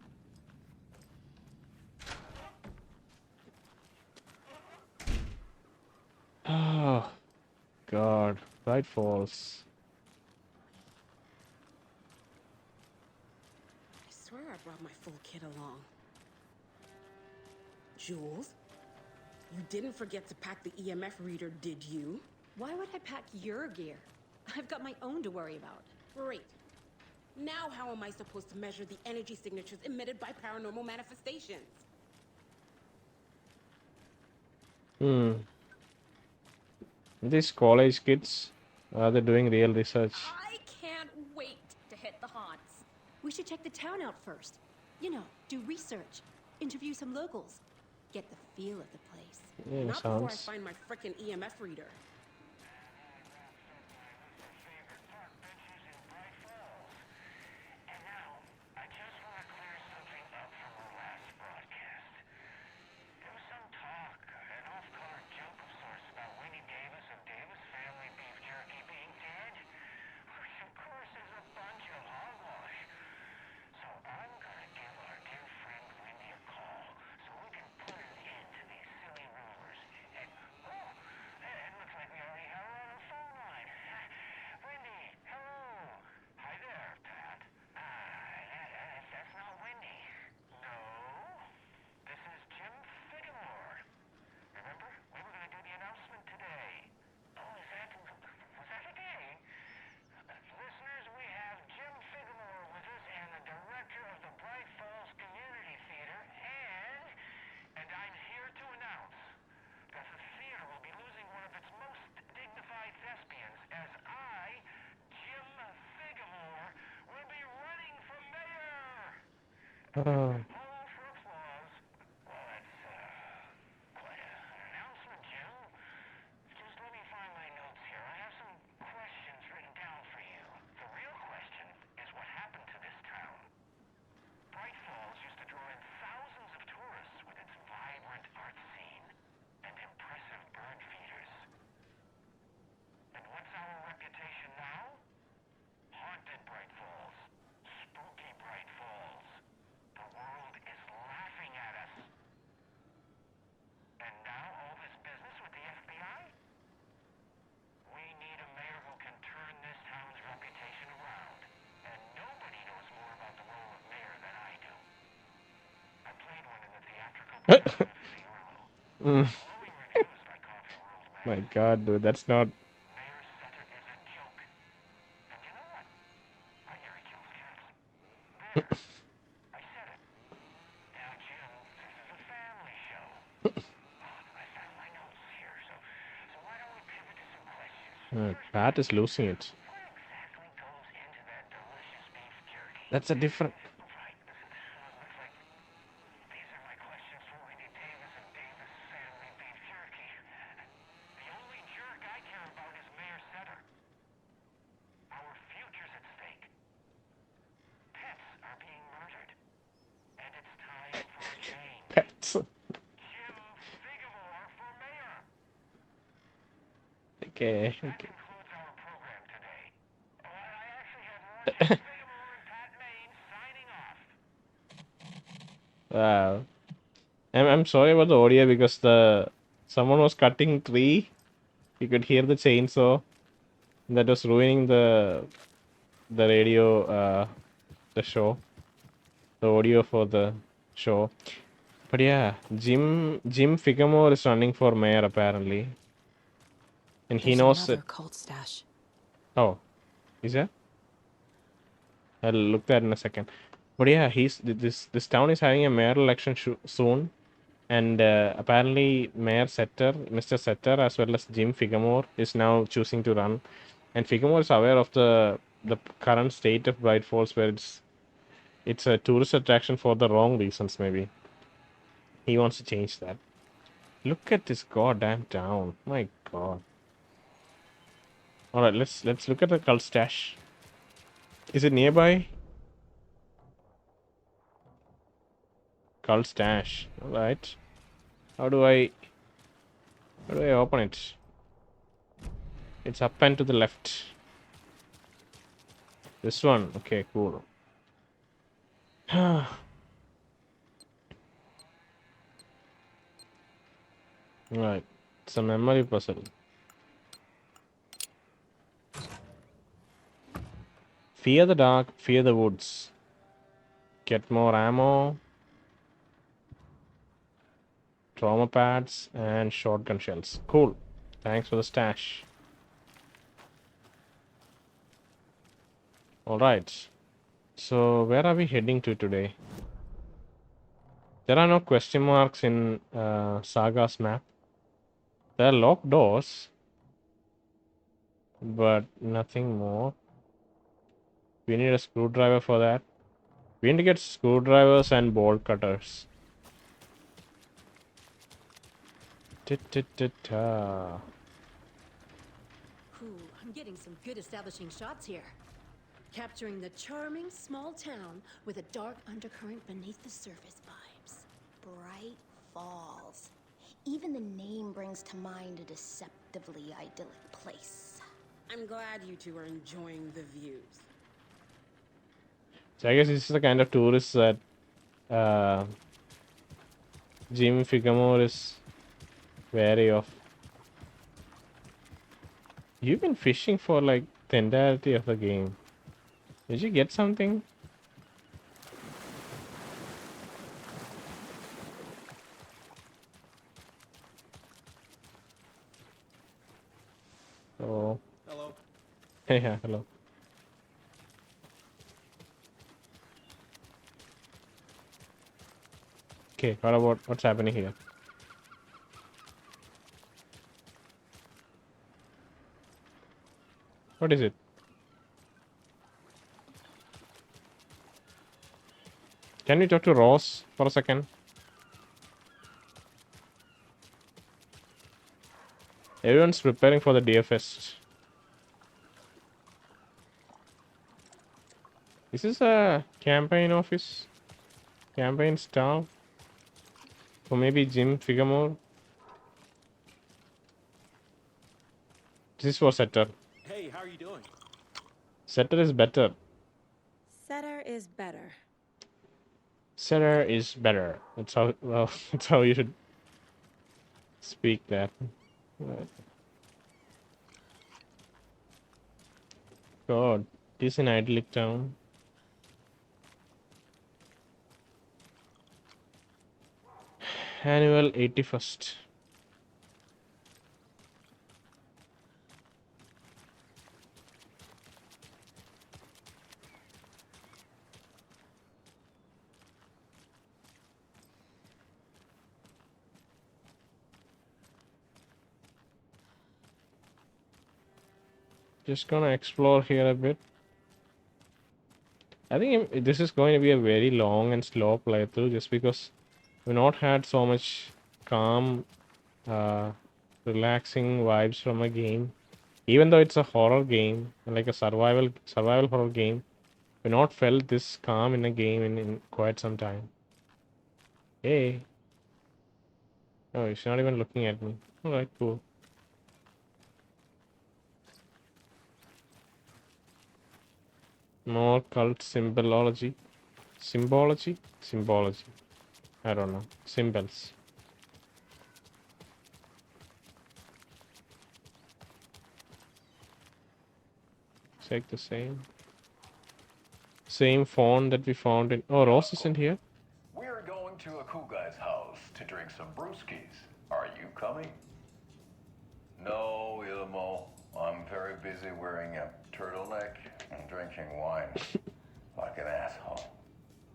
Oh, God. Bright Falls. I swear I brought my full kit along. Jules, you didn't forget to pack the EMF reader, did you? Why would I pack your gear? I've got my own to worry about. Great. Now how am I supposed to measure the energy signatures emitted by paranormal manifestations? These college kids, are they doing real research? I can't wait to hit the haunts. We should check the town out first. You know, do research, interview some locals, get the feel of the place. Yeah, Not before I sounds. find my frickin' EMF reader. Oh. Mm. My God, dude, that's not. Pat is losing it. That's a different. Pets. Okay. Wow. I'm sorry about the audio because someone was cutting tree. You could hear the chainsaw. That was ruining the radio, the show, the audio for the show. But yeah, Jim Figamore is running for mayor apparently, and he There's knows another it. cult stash. Oh, is there? I'll look that in a second. But yeah, this town is having a mayoral election soon, and apparently Mayor Setter, Mr. Setter, as well as Jim Figamore is now choosing to run, and Figamore is aware of the current state of Bright Falls, where it's a tourist attraction for the wrong reasons. Maybe he wants to change that. Look at this goddamn town. My God. All right, let's look at the cult stash. Is it nearby? Cult stash. Alright. How do I open it? It's up and to the left. This one. Okay, cool. Right. It's a memory puzzle. Fear the dark, fear the woods. Get more ammo. Trauma pads and shotgun shells. Cool. Thanks for the stash. Alright. So, where are we heading to today? There are no question marks in Saga's map. There are locked doors, but nothing more. We need a screwdriver for that. We need to get screwdrivers and bolt cutters. Ta-ta-ta-ta. Ooh, I'm getting some good establishing shots here. Capturing the charming small town with a dark undercurrent beneath the surface vibes. Bright Falls. Even the name brings to mind a deceptively idyllic place. I'm glad you two are enjoying the views. So I guess this is the kind of tourist that Jim Figamore is wary of. You've been fishing for like the entirety of the game. Did you get something? Oh. Hello. Hey, yeah, hello. Okay, what about what's happening here? What is it? Can we talk to Ross for a second? Everyone's preparing for the Deerfest. Is this a campaign office? Campaign stall? Or maybe Jim Figamore? This is for Setter. Hey, how are you doing? Setter is better. Setter is better. Setter is better. That's how, well, that's how you should speak that. Right. God, this is an idyllic town. Annual 81st. Just gonna explore here a bit. I think this is going to be a very long and slow playthrough just because we've not had so much calm, relaxing vibes from a game. Even though it's a horror game, like a survival horror game, we've not felt this calm in a game in quite some time. Hey. Oh, she's not even looking at me. Alright, cool. More cult symbology. Symbology? Symbology. I don't know. Symbols. Check the same. Same font that we found in... Oh, Ross isn't here? We're going to a cool guy's house to drink some brewskis. Are you coming? No, IImo. I'm very busy wearing a turtleneck and drinking wine. Like an asshole.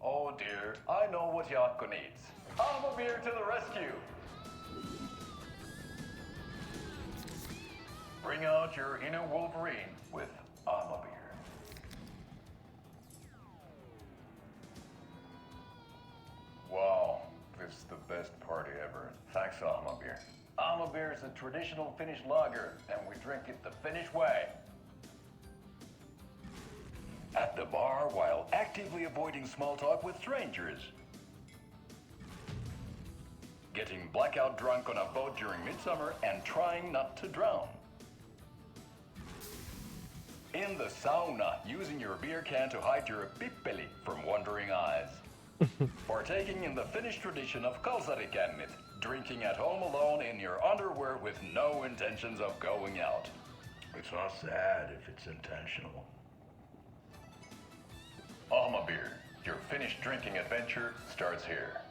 Oh dear, I know what Jakko needs. Ahma Beer to the rescue! Bring out your inner Wolverine with Ahma Beer. Wow, this is the best party ever. Thanks, Ahma Beer. Ahma Beer is a traditional Finnish lager, and we drink it the Finnish way. At the bar while actively avoiding small talk with strangers. getting blackout drunk on a boat during midsummer, and trying not to drown. In the sauna, using your beer can to hide your pippeli from wandering eyes. Partaking in the Finnish tradition of kalsarikännit, drinking at home alone in your underwear with no intentions of going out. It's not sad if it's intentional. Ahma Beer, your Finnish drinking adventure starts here.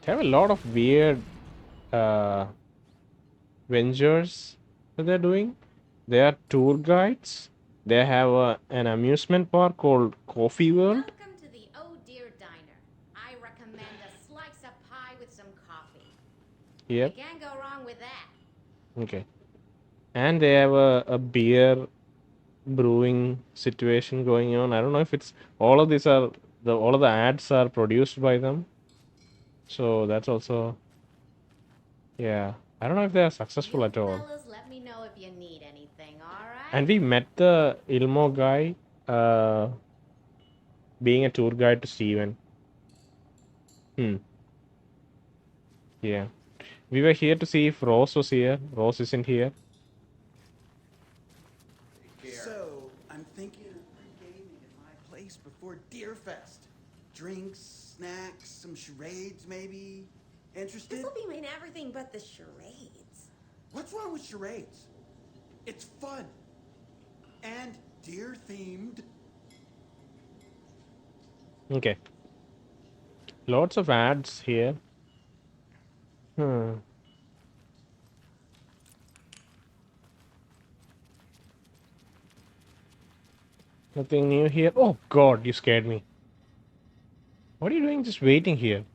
They have a lot of weird ventures that they're doing. They are tour guides. They have an amusement park called Coffee World. Welcome to the Oh Dear Diner. I recommend a slice of pie with some coffee. Yep. You can't go wrong with that. Okay. And they have a beer brewing situation going on. I don't know if it's all of these are all of the ads are produced by them. So that's also, yeah. I don't know if they are successful at all. Fellas, let me know if you need anything, alright? And we met the IImo guy being a tour guide to Steven. Yeah. We were here to see if Rose was here. Rose isn't here. So, I'm thinking of pregaming at my place before Deerfest. Drinks, snacks, some charades maybe. Interested? This'll be mean everything but the charades. What's wrong with charades? It's fun. And deer themed. Okay. Lots of ads here. Nothing new here. Oh God, you scared me. What are you doing just waiting here?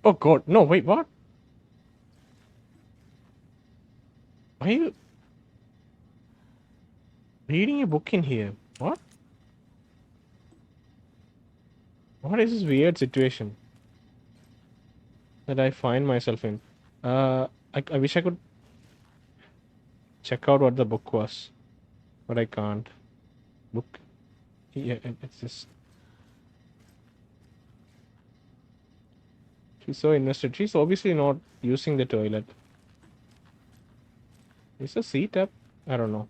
Oh God, no, wait, what? Why are you reading a book in here? What? What is this weird situation that I find myself in? I wish I could check out what the book was, but I can't. Book? Yeah, it's just... She's so invested. She's obviously not using the toilet. Is the seat up? I don't know.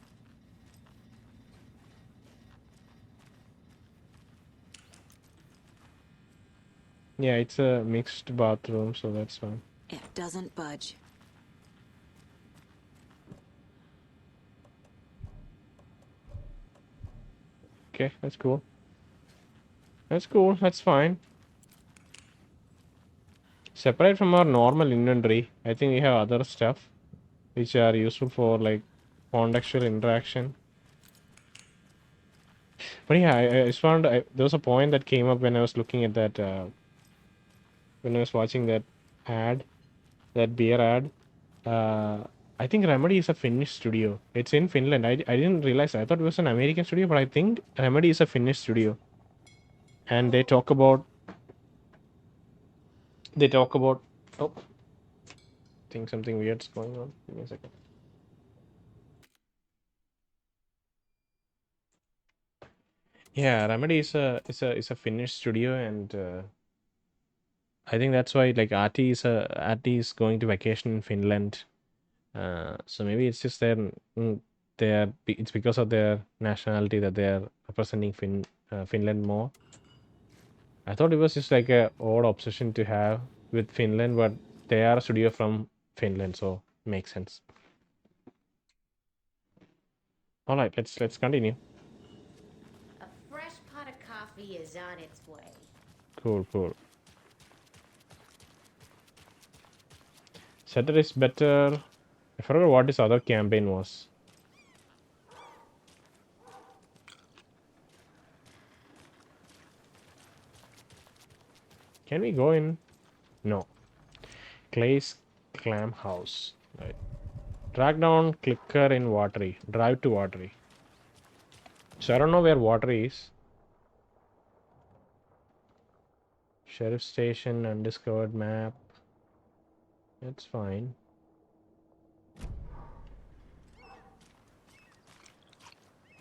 Yeah, it's a mixed bathroom, so that's fine. It doesn't budge. Okay, that's cool. That's cool, that's fine. Separate from our normal inventory, I think we have other stuff which are useful for like contextual interaction. But yeah, I just found there was a point that came up when I was looking at that, when I was watching that ad, that beer ad. I think Remedy is a Finnish studio. It's in Finland. I didn't realize. I thought it was an American studio, but I think Remedy is a Finnish studio. And they talk about. Oh, I think something weird's going on. Give me a second. Yeah, Remedy is a Finnish studio, and I think that's why like Ahti is going to vacation in Finland. So maybe it's just it's because of their nationality that they are representing Finland more. I thought it was just like a odd obsession to have with Finland, but they are a studio from Finland, so makes sense. All right, let's continue. A fresh pot of coffee is on its way. Cool. Setter is better. I forgot what his other campaign was. Can we go in? No. Clay's Clam House. Right. Drag down clicker in Watery. Drive to Watery. So I don't know where Watery is. Sheriff Station, undiscovered map. That's fine.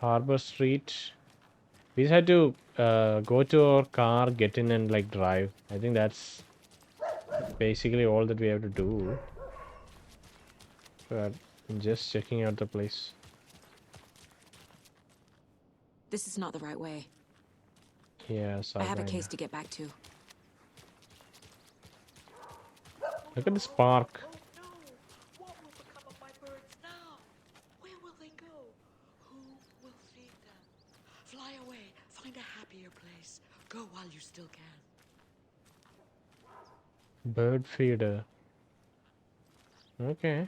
Harbor Street. We just had to go to our car, get in and like drive. I think that's basically all that we have to do. But I'm just checking out the place. This is not the right way. Yeah, I have a Saga. case to get back to. Look at this park. What will become of my birds now? Where will they go? Who will feed them? Fly away. Find a happier place. Go while you still can. Bird feeder. Okay.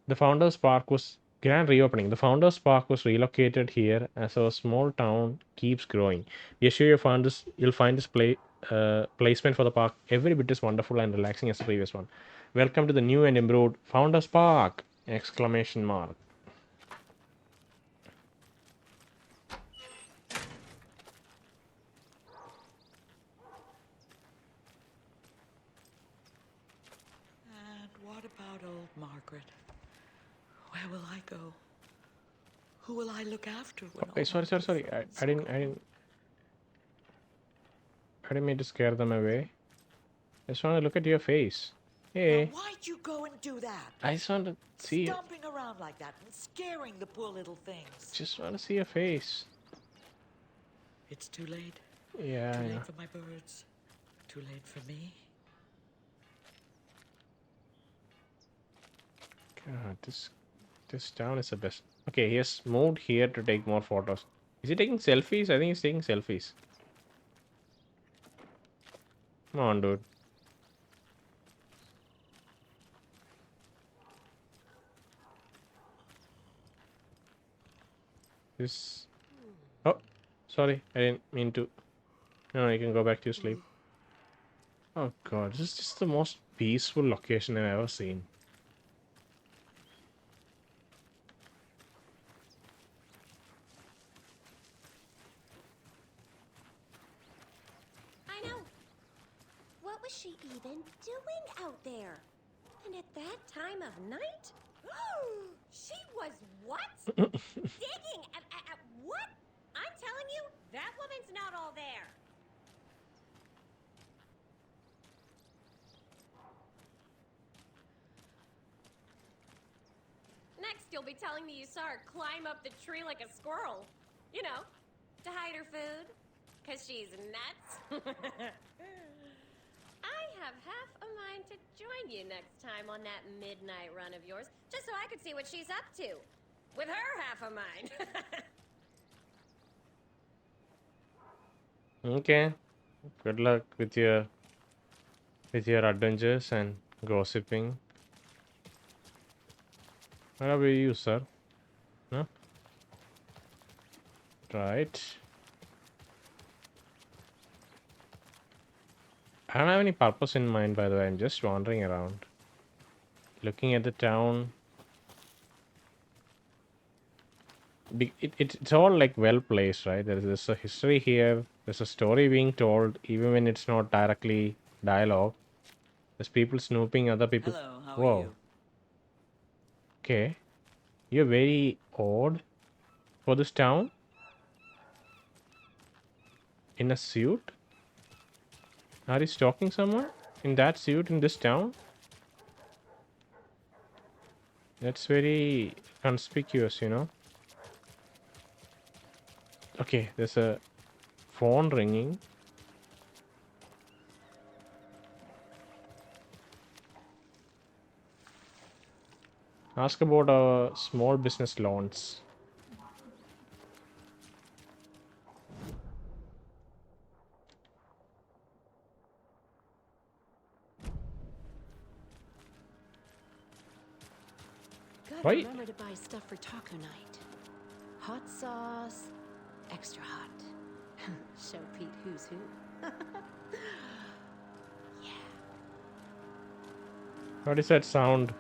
The Founders Park was grand reopening. The Founders Park was relocated here as our small town keeps growing. We assure you you'll find this placement for the park every bit as wonderful and relaxing as the previous one. Welcome to the new and improved Founders Park! Exclamation mark. And what about old Margaret? Where will I go? Who will I look after when Okay, sorry. I didn't mean to scare them away. I just want to look at your face. Hey. Now, why'd you go and do that? I just want to see. Stomping around like that and scaring the poor little things. Just want to see your face. It's too late. Yeah. Too I late know. for my birds. Too late for me. God, this town is the best. Okay, he has moved here to take more photos. Is he taking selfies? I think he's taking selfies. Come on, dude. This. Oh, sorry. I didn't mean to. No, you can go back to your sleep. Oh god, this is just the most peaceful location I've ever seen. I know. What was she even doing out there? And at that time of night? She was what? Digging at what? I'm telling you, that woman's not all there. Next, you'll be telling me you saw her climb up the tree like a squirrel. You know, to hide her food. 'Cause she's nuts. I have half a mind to join you next time on that midnight run of yours, just so I could see what she's up to. With her half a mind. Okay. Good luck with your adventures and gossiping. Where are you, sir? No? Right. I don't have any purpose in mind, by the way. I'm just wandering around. Looking at the town. It's all like well placed, right? There's a history here. There's a story being told, even when it's not directly dialogue. There's people snooping, other people. Hello, how Whoa. are you? Okay. You're very odd for this town. In a suit? Are you stalking someone? In that suit in this town? That's very conspicuous, you know. Okay, there's a phone ringing. Ask about our small business loans. Gotta Right. remember to buy stuff for taco night. Hot sauce, extra hot. Show Pete who's who. What is that sound?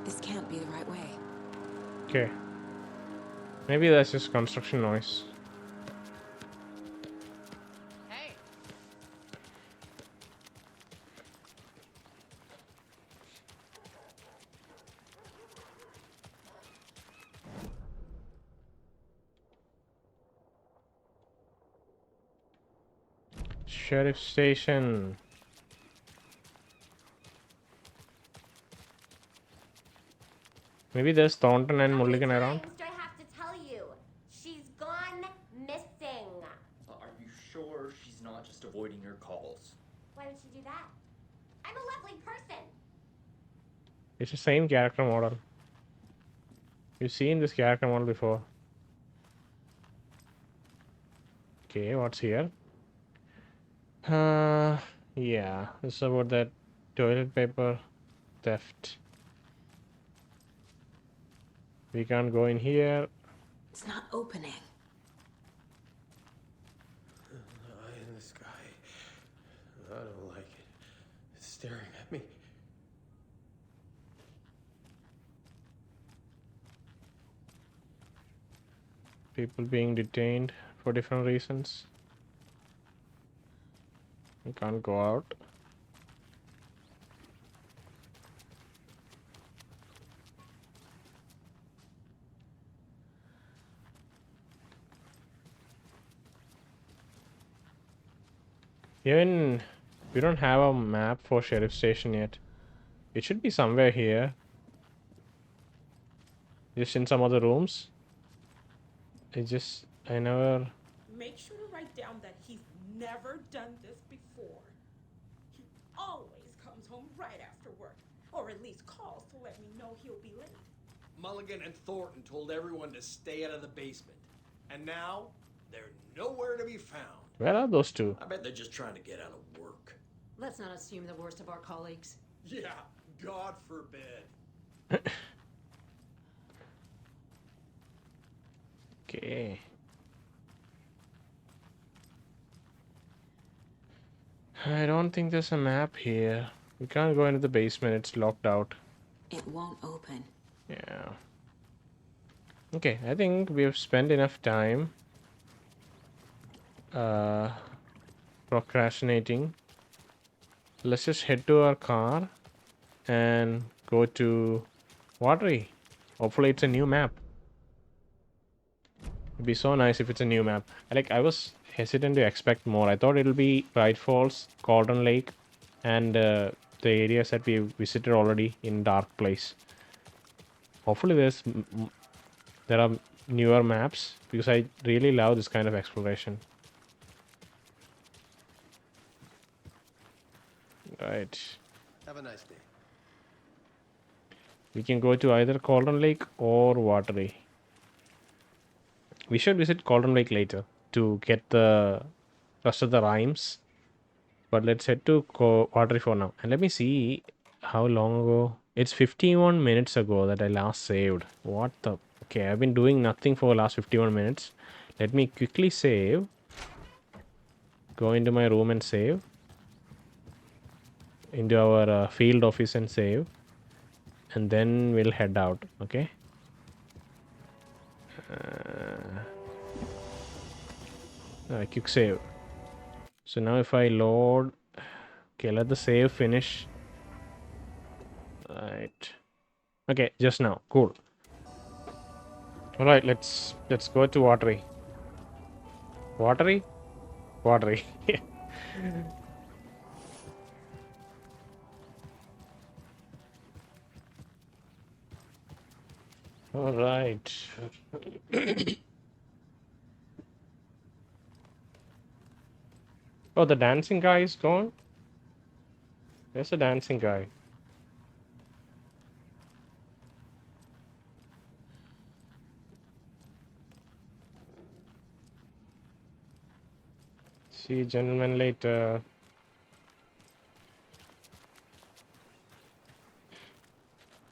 This can't be the right way. Okay. Maybe that's just construction noise. Hey. Sheriff station. Maybe there's Thornton and Mulligan around. Do I have to tell you? She's gone missing. Are you sure she's not just avoiding your calls? Why would she do that? I'm a lovely person. It's the same character model. You've seen this character model before. Okay, what's here? Yeah, this is about that toilet paper theft. We can't go in here. It's not opening. Eye in the sky. I don't like it. It's staring at me. People being detained for different reasons. We can't go out. Even we don't have a map for sheriff station yet. It should be somewhere here. Just in some other rooms. I never... Make sure to write down that he's never done this before. He always comes home right after work, or at least calls to let me know he'll be late. Mulligan and Thornton told everyone to stay out of the basement. And now, they're nowhere to be found. Where are those two? I bet they're just trying to get out of work. Let's not assume the worst of our colleagues. Yeah, God forbid. Okay. I don't think there's a map here. We can't go into the basement, it's locked out. It won't open. Yeah. Okay, I think we have spent enough time procrastinating. Let's just head to our car and go to Watery. Hopefully it's a new map. It'd be so nice if it's a new map. I was hesitant to expect more. I thought it'll be Bright Falls, Cauldron Lake, and the areas that we visited already in Dark Place. Hopefully there are newer maps, because I really love this kind of exploration. Right. Have a nice day. We can go to either Cauldron Lake or Watery. We should visit Cauldron Lake later to get the rest of the rhymes. But let's head to Watery for now. And let me see how long ago. It's 51 minutes ago that I last saved. What the... Okay, I've been doing nothing for the last 51 minutes. Let me quickly save. Go into my room and save. Into our field office and save. And then we'll head out. Okay. Quick save. So now if I load... Okay, let the save finish. Right. Okay, just now. Cool. Alright, let's go to Watery. Watery? Watery. Alright. Oh, the dancing guy is gone? There's a dancing guy. See you gentlemen later.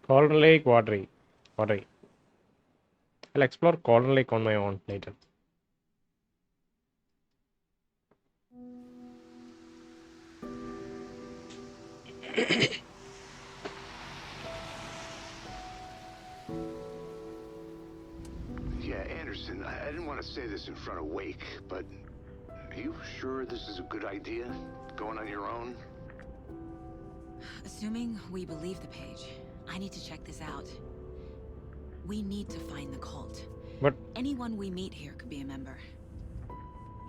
Cauldron Lake, Watery. Watery. I'll explore Cauldron Lake on my own later. Yeah, Anderson, I didn't want to say this in front of Wake, but are you sure this is a good idea? Going on your own? Assuming we believe the page, I need to check this out. We need to find the cult. But anyone we meet here could be a member.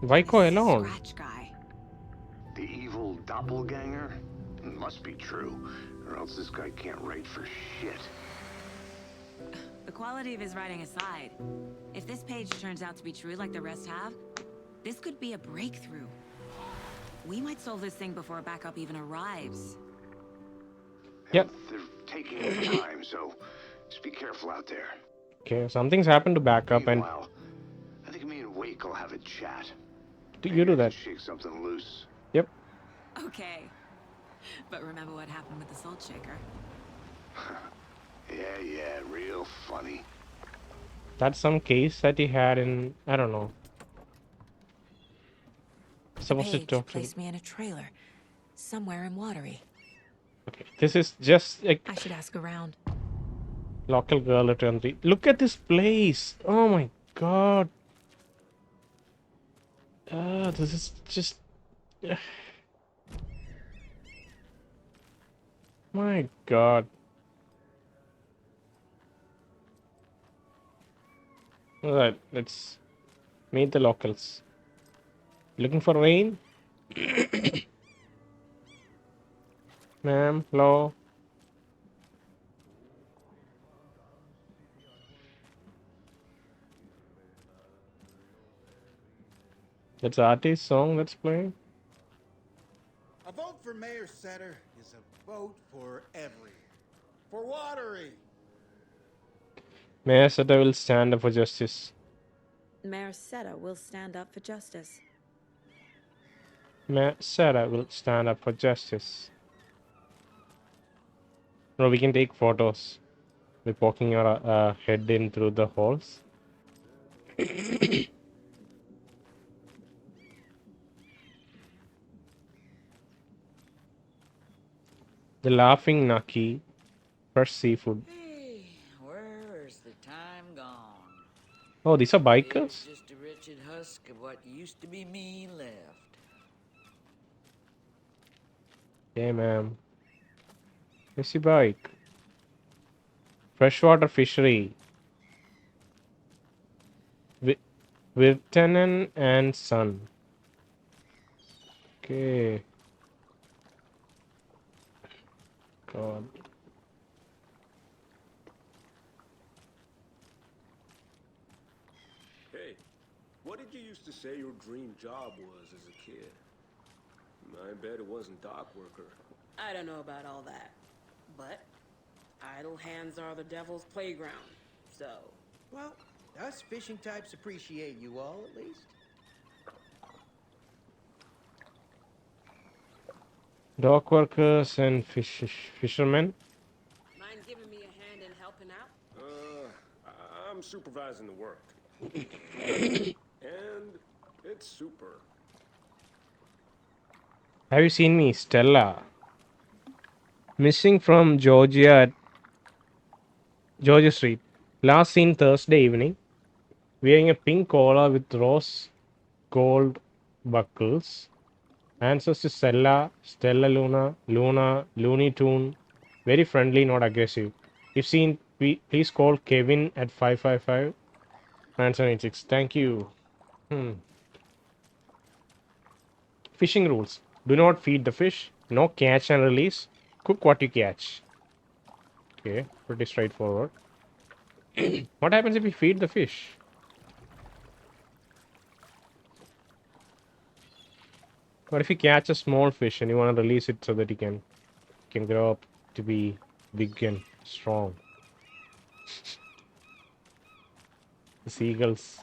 why go alone? Scratch guy. The evil doppelganger? It must be true, or else this guy can't write for shit. The quality of his writing aside, if this page turns out to be true like the rest have, this could be a breakthrough. We might solve this thing before backup even arrives. Yep. They're taking their time, so just be careful out there. Okay, something's happened to backup, and Meanwhile, I think me and Wake will have a chat. you do that. Shake something loose. Yep. Okay. But remember what happened with the salt shaker? Yeah, real funny. That's some case that he had in, I don't know. Supposed to Page talk to. placed me in a trailer somewhere in Watery. Okay, this is just like I should ask around. local girl at 23. Look at this place. Oh my god. This is just. My god. Alright, let's meet the locals. Looking for rain? Ma'am, hello. That's Ahti's song that's playing. A vote for Mayor Setter is a vote for every. For Watery. Mayor said I will stand up for justice. Mayor Seta will stand up for justice. Mayor said I will stand up for justice. No, we can take photos. We're poking our head in through the holes. The laughing Naki. Fresh seafood. Hey, where's the time gone? Oh, these are bikers? It's just a wretched husk of what used to be me left. Yeah, ma'am. Where's your bike? Freshwater fishery. Yötön and Son. Okay. God. Hey, what did you used to say your dream job was as a kid? I bet it wasn't dock worker. I don't know about all that, but idle hands are the devil's playground, so... Well, us fishing types appreciate you all, at least. Dock workers and fishermen. Mind giving me a hand in helping out? I'm supervising the work. And it's super. Have you seen me, Stella? Missing from Georgia Street. Last seen Thursday evening. Wearing a pink collar with rose gold buckles. Answers to Stella, Luna, Looney Tune. Very friendly, not aggressive. If seen, please call Kevin at 555 976. Thank you. Fishing rules. Do not feed the fish. No catch and release. Cook what you catch. Okay, pretty straightforward. What happens if we feed the fish? What if you catch a small fish and you want to release it so that it can grow up to be big and strong? The seagulls.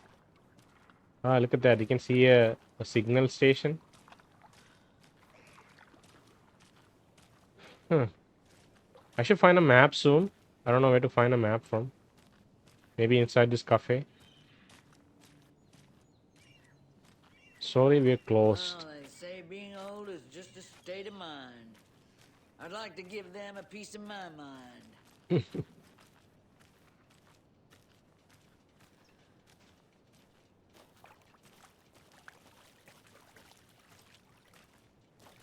Ah, look at that. You can see a signal station. I should find a map soon. I don't know where to find a map from. Maybe inside this cafe. Sorry, we're closed. Well, they say being old is just a state of mind. I'd like to give them a piece of my mind.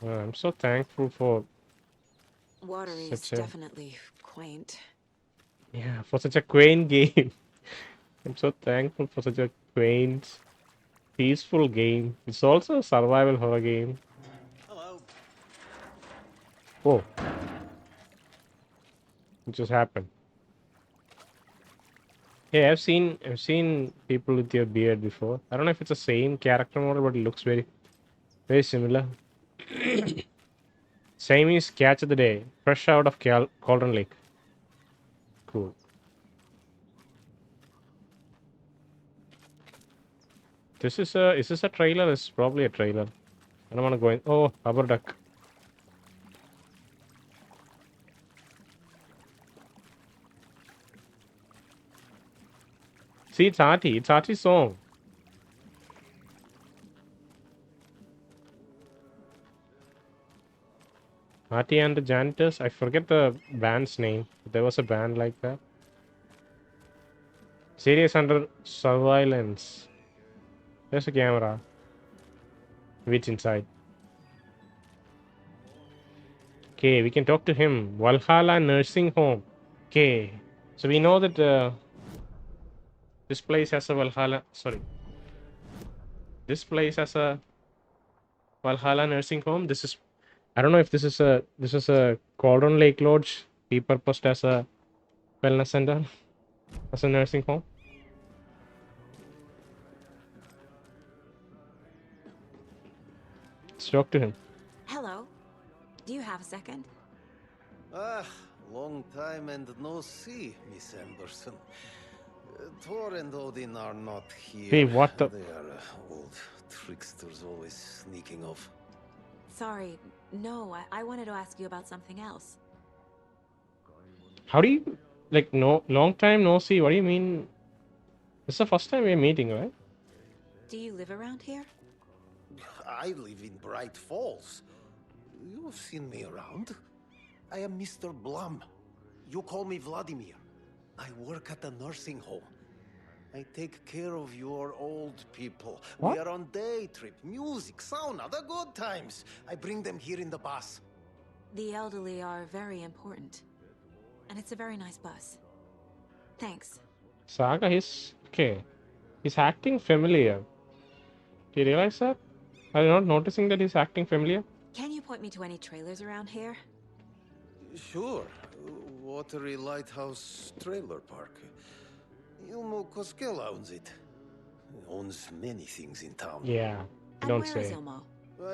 I'm so thankful for Watery is definitely quaint. Yeah, for such a quaint game. I'm so thankful for such a quaint, peaceful game. It's also a survival horror game. Hello. Oh. It just happened. Yeah, I've seen people with your beard before. I don't know if it's the same character model, but it looks very similar. Same is catch of the day, fresh out of Cauldron Lake. Cool. Is this a trailer? It's probably a trailer. I don't want to go in. Oh, rubber duck. See, it's Ahti. It's Ahti's song. Ahti and the Janitors. I forget the band's name. There was a band like that. Serious under surveillance. There's a camera. Wait inside. Okay, we can talk to him. Valhalla Nursing Home. Okay. So we know that this place has a Valhalla. Sorry. This place has a Valhalla Nursing Home. This is. I don't know if this is a Cauldron Lake Lodge repurposed as a wellness center, as a nursing home. Let's talk to him. Hello. Do you have a second? Ah, long time and no see, Miss Anderson. Thor and Odin are not here. Hey, what the? They are old tricksters always sneaking off. Sorry. No, I wanted to ask you about something else. How do you, like, no, long time no see? What do you mean? This is the first time we're meeting, right? Do you live around here? I live in Bright Falls. You've seen me around. I am Mr. Blum. You call me Vladimir. I work at a nursing home. I take care of your old people. What? We are on day trip, music, sauna, the good times. I bring them here in the bus. The elderly are very important. And it's a very nice bus. Thanks. Saga, okay. He's acting familiar. Do you realize that? Are you not noticing that he's acting familiar? Can you point me to any trailers around here? Sure. Watery Lighthouse Trailer Park. Koskelas owns it. Owns many things in town. Yeah, and don't where say. is Ilmo?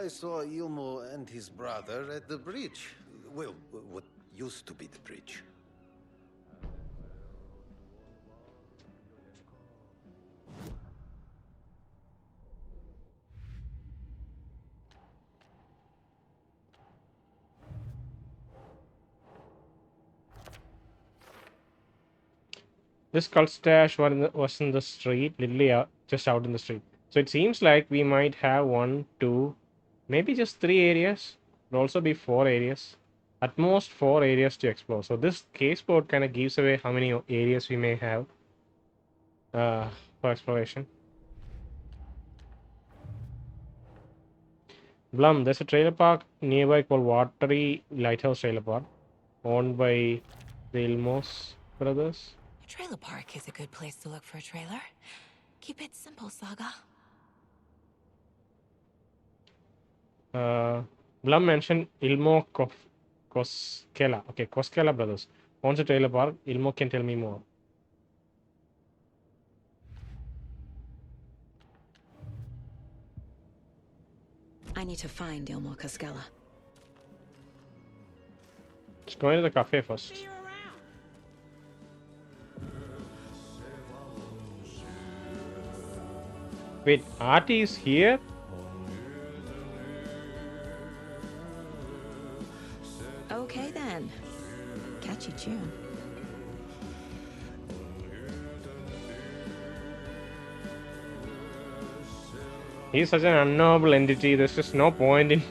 I saw Ilmo and his brother at the bridge. Well, what used to be the bridge. This cult stash was in the street, literally just out in the street. So it seems like we might have 1, 2, maybe just 3 areas. Could also be 4 areas. At most 4 areas to explore. So this case board kind of gives away how many areas we may have for exploration. Blum, there's a trailer park nearby called Watery Lighthouse Trailer Park, owned by the Ilmos brothers. A trailer park is a good place to look for a trailer. Keep it simple, Saga. Blum mentioned Ilmo Koskela. Okay, Koskela brothers owns a trailer park. Ilmo can tell me more. I need to find Ilmo Koskela. Just going to the cafe first. Wait, Ahti is here? Okay then. Catchy tune. He's such an unknowable entity, there's just no point in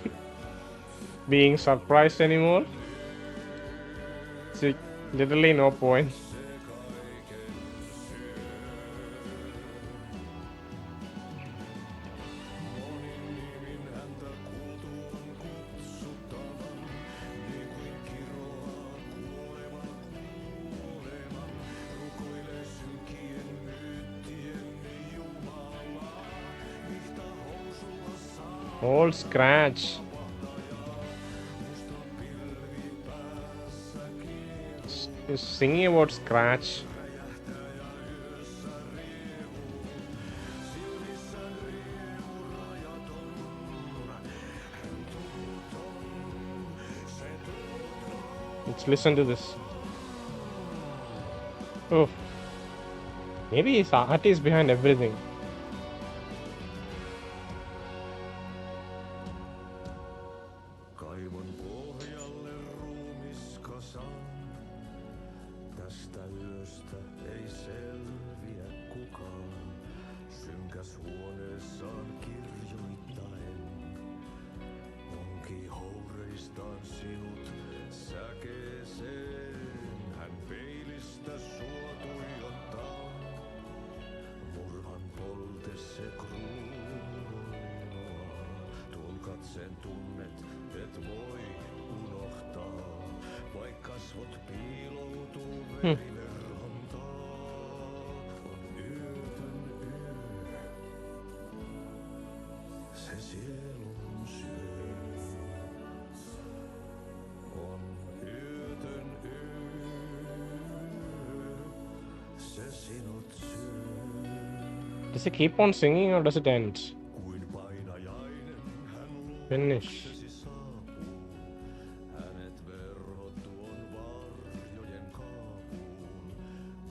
being surprised anymore. See, literally no point. Old scratch. He's singing about Scratch. Let's listen to this. Oh, maybe his art is behind everything. Kaivon pohjalle ruumiskasan. Tästä yöstä ei selviä kukaan. Synkäs huoneessaan kirjoittaen. Onki houreistaan sinut säkeeseen. Hän peilistä sua tuijottaa. Murhan polte se kruunoa. Tuon katseen tunnet, et voi unohtaa. Vaik kasvot piiloutuu veriverhon taa. On yötön yö. Se sielun syö. On yötön yö. Se sinut syö. Does it keep on singing or does it end? Finish. Hänet verhot tuon varjojen kaapuun.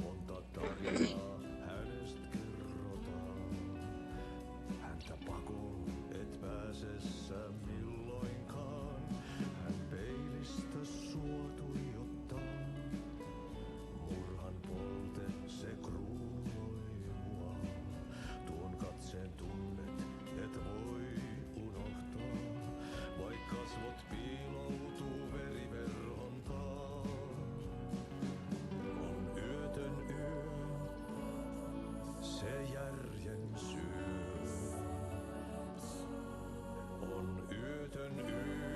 Monta tarinaa hänestä kerrotaan. Häntä pakoon et pääse sä milloinkaan. Hän peilistä sua tuijottaa. Murhan polte se kruunoi mua. Tuon katseen tunnet et voi unohtaa. Vaik kasvot piiloutuu veriverhon taa. On yötön yö, se järjen syö. On yötön yö,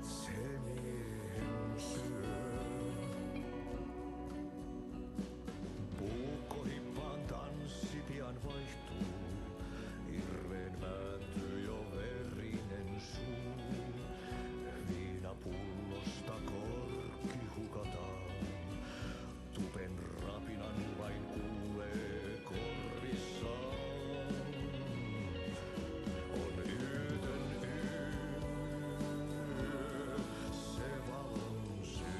se miehen syö. Puukkohippaan tanssi pian vaihtuu. Hirveen vääntyy jo verinen suu. Viinapullosta korkki hukataan. Tupen rapinan vain kuulee korvissaan. On yötön yö, se valon syö.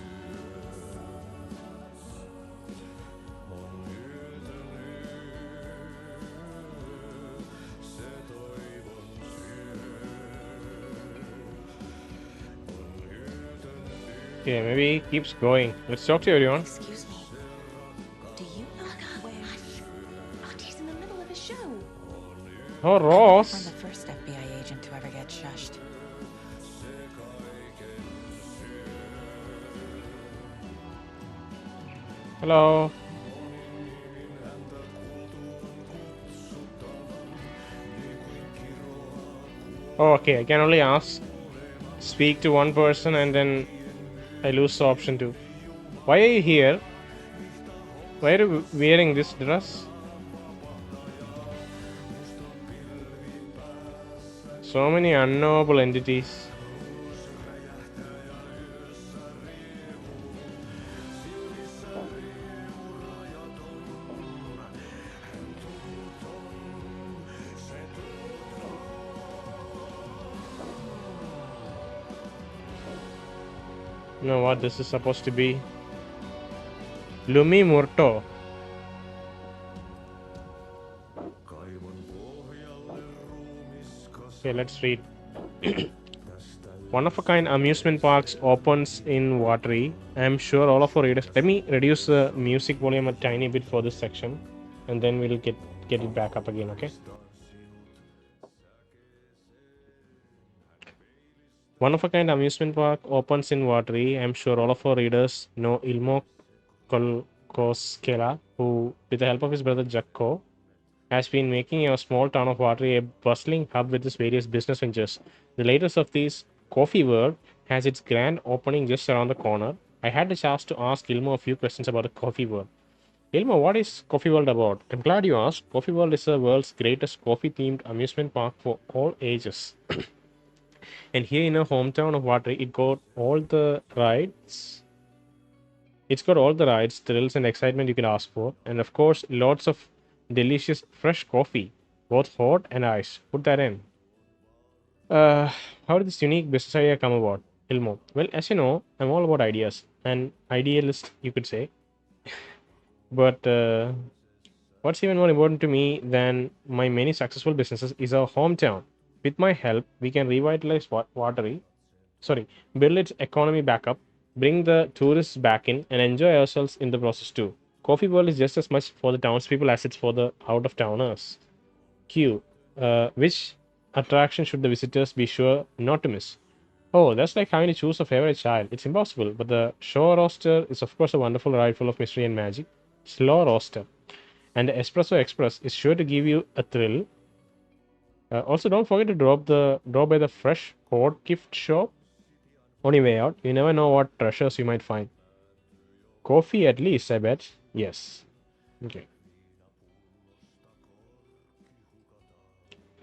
On yötön yö, se toivon syö. On yötön yö. Okay, maybe he keeps going. Let's talk to everyone. Excuse me. Do you know where? Ahti's in the middle of a show. Oh, I'm Ross. the first FBI agent to ever get shushed. Hello. Oh, okay. I can only speak to one person and then I lose the option to. Why are you here? Why are you wearing this dress? So many unknowable entities. Know what this is supposed to be? Lumi Murto. Okay, let's read. One of a kind amusement parks opens in Watery. I'm sure all of our readers. Let me reduce the music volume a tiny bit for this section, and then we'll get it back up again. Okay. One of a kind amusement park opens in Watery. I'm sure all of our readers know IImo Koskelas, who, with the help of his brother Jakko, has been making our small town of Watery a bustling hub with its various business ventures. The latest of these, Coffee World, has its grand opening just around the corner. I had the chance to ask Ilmo a few questions about the Coffee World. Ilmo, what is Coffee World about? I'm glad you asked. Coffee World is the world's greatest coffee-themed amusement park for all ages. And here in our hometown of Watery, it got all the rides. It's got all the rides, thrills, and excitement you can ask for. And of course, lots of delicious fresh coffee, both hot and iced. Put that in. Uh, how did this unique business idea come about? Ilmo. Well, as you know, I'm all about ideas. An idealist, you could say. But what's even more important to me than my many successful businesses is our hometown. With my help, we can revitalize Watery, build its economy back up, bring the tourists back in, and enjoy ourselves in the process too. Coffee World is just as much for the townspeople as it's for the out of towners. Q. Which attraction should the visitors be sure not to miss? Oh, that's like having to choose a favorite child. It's impossible, but the show roaster is, of course, a wonderful ride full of mystery and magic. Slow roaster. And the Espresso Express is sure to give you a thrill. Also, don't forget to drop by the fresh code gift shop on your way out. You never know what treasures you might find. Coffee, at least, I bet. Yes. Okay.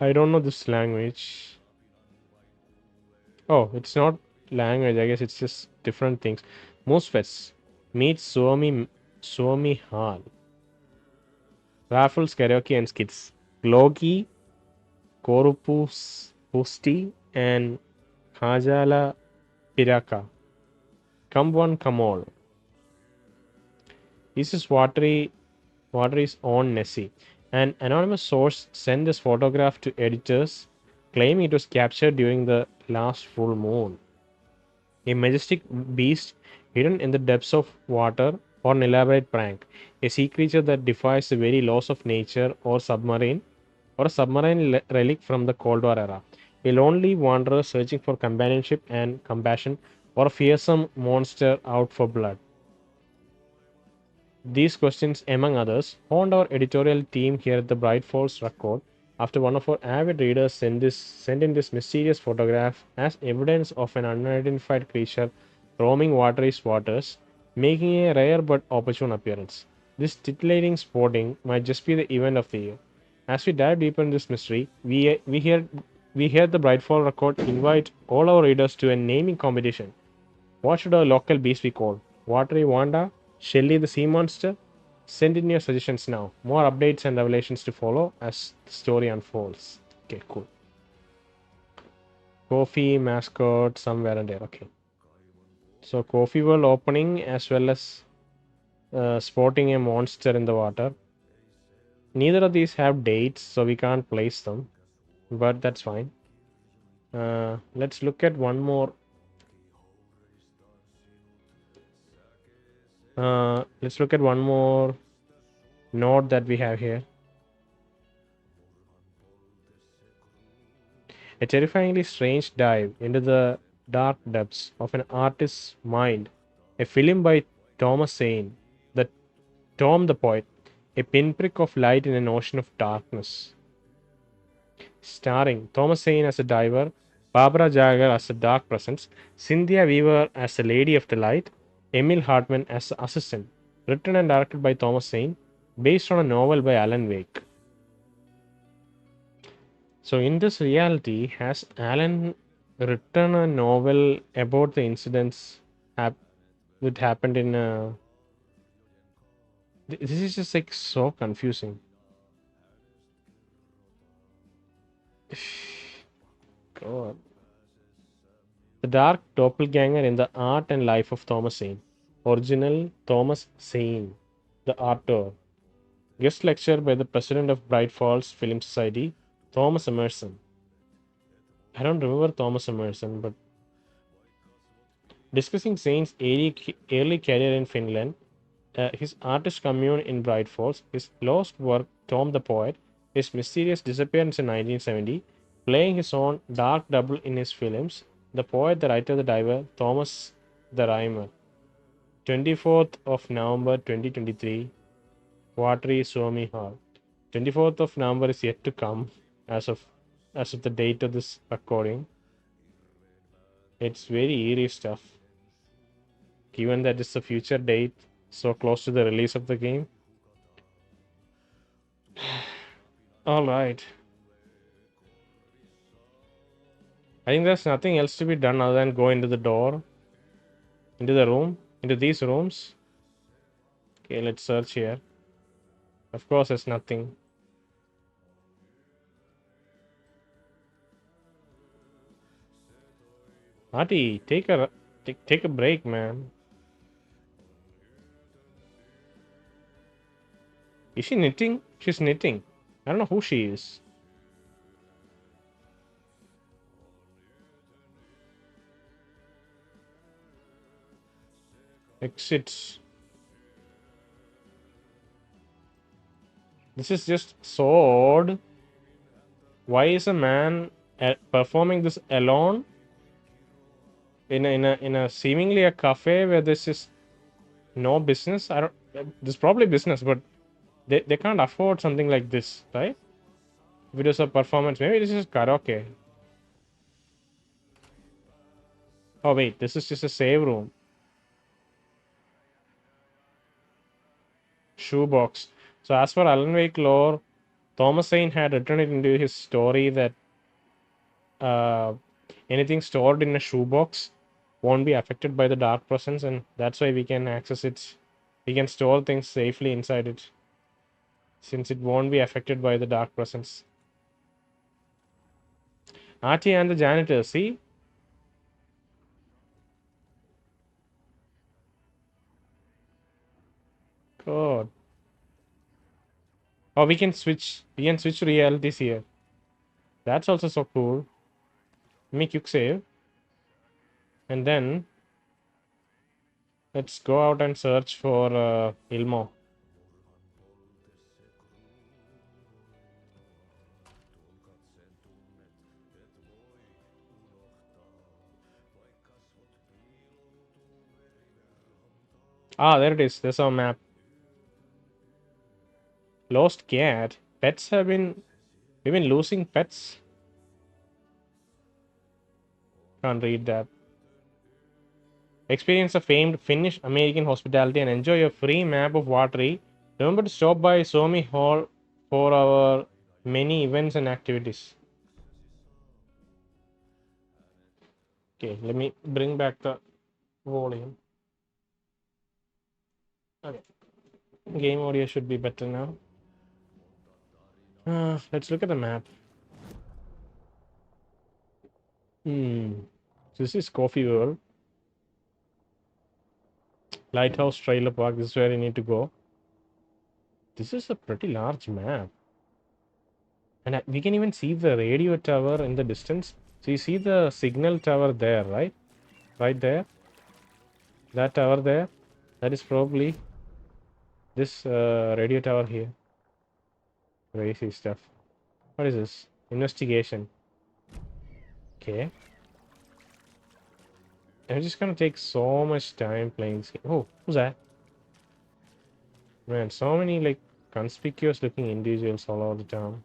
I don't know this language. Oh, it's not language. I guess it's just different things. Moosfets. Meet Suomi Hall. Raffles, karaoke, and skits. Logi, Korupus Pusti, and Hajala Piraka. Come one, come all. This is Watery's own Nessie. An anonymous source sent this photograph to editors, claiming it was captured during the last full moon. A majestic beast hidden in the depths of water, or an elaborate prank. A sea creature that defies the very laws of nature, or a submarine relic from the Cold War era. A lonely wanderer searching for companionship and compassion, or a fearsome monster out for blood. These questions, among others, haunt our editorial team here at the Bright Falls Record after one of our avid readers sent in this mysterious photograph as evidence of an unidentified creature roaming Watery's waters, making a rare but opportune appearance. This titillating spotting might just be the event of the year. As we dive deeper in this mystery, we hear the Brightfall Record invite all our readers to a naming competition. What should our local beast be called? Watery Wanda? Shelly the Sea Monster? Send in your suggestions now. More updates and revelations to follow as the story unfolds. Okay, cool. Coffee mascot somewhere in there. Okay. So Coffee World opening as well as spotting a monster in the water. Neither of these have dates, so we can't place them. But that's fine. Let's look at one more. Let's look at one more note that we have here. A terrifyingly strange dive into the dark depths of an artist's mind. A film by Thomas Saine, the Tom the Poet, a pinprick of light in an ocean of darkness. Starring Thomas Saine as a diver, Barbara Jagger as a dark presence, Cynthia Weaver as the Lady of the Light, Emil Hartman as the assistant. Written and directed by Thomas Saine, based on a novel by Alan Wake. So, in this reality, has Alan written a novel about the incidents that happened in? This is just like so confusing. God. The Dark Doppelganger in the Art and Life of Thomas Saine. Original Thomas Saine, the author. Guest lecture by the president of Bright Falls Film Society, Thomas Emerson. I don't remember Thomas Emerson, but discussing Saine's early career in Finland, his artist commune in Bright Falls, his lost work, Tom the Poet, his mysterious disappearance in 1970, playing his own dark double in his films, the poet, the writer, the diver, Thomas the Rhymer. 24th of November 2023, Watery Suomi Hall. 24th of November is yet to come as of the date of this recording. It's very eerie stuff. Given that it's a future date, so close to the release of the game. All right. I think there's nothing else to be done other than go into the door, into the room, into these rooms. Okay, let's search here. Of course, there's nothing. Ahti, take a break, man. Is she knitting? She's knitting. I don't know who she is. Exits. This is just so odd. Why is a man performing this alone in a seemingly a cafe where this is no business? I don't. There's probably business, but they can't afford something like this, right? If it is a performance, maybe this is karaoke. Oh wait, this is just a save room. Shoebox. So as for Alan Wake lore, Thomas Zane had written it into his story that anything stored in a shoebox won't be affected by the dark presence, and that's why we can access it. We can store things safely inside it, since it won't be affected by the dark presence. Ahti and the janitor, see? God. Oh, we can switch realities here. That's also so cool. Let me quick save. And then let's go out and search for IImo. Ah, there it is. There's our map. Lost cat. Pets have been... We've been losing pets. Can't read that. Experience a famed Finnish American hospitality and enjoy a free map of Watery. Remember to stop by Suomi Hall for our many events and activities. Okay, let me bring back the volume. Okay. Game audio should be better now. Let's look at the map. This is Coffee World. Lighthouse Trailer Park. This is where you need to go. This is a pretty large map. And we can even see the radio tower in the distance. So you see the signal tower there, right? Right there. That tower there. That is probably this radio tower here. Crazy stuff. What is this? Investigation. Okay. I'm just gonna take so much time playing this game. Oh, who's that? Man, so many like conspicuous looking individuals all over the town.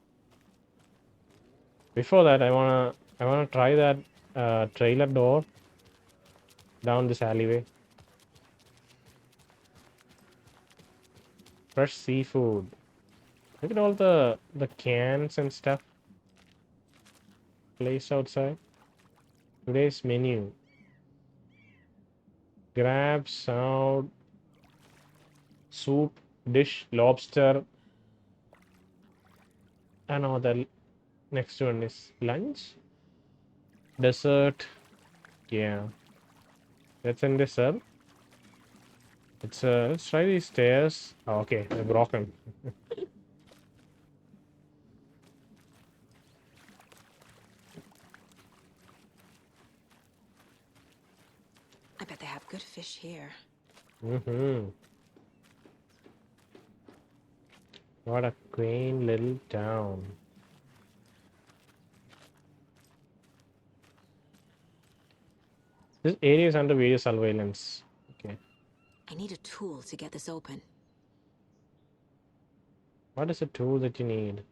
Before that, I wanna try that trailer door down this alleyway. Fresh seafood. Look at all the cans and stuff placed outside. Today's menu. Crab, salad, soup, dish, lobster. I know the next one is lunch, dessert. Yeah, that's in dessert. Let's try these stairs. Oh, okay, they're broken. I bet they have good fish here. What a quaint little town. This area is under video surveillance. Okay. I need a tool to get this open. What is the tool that you need?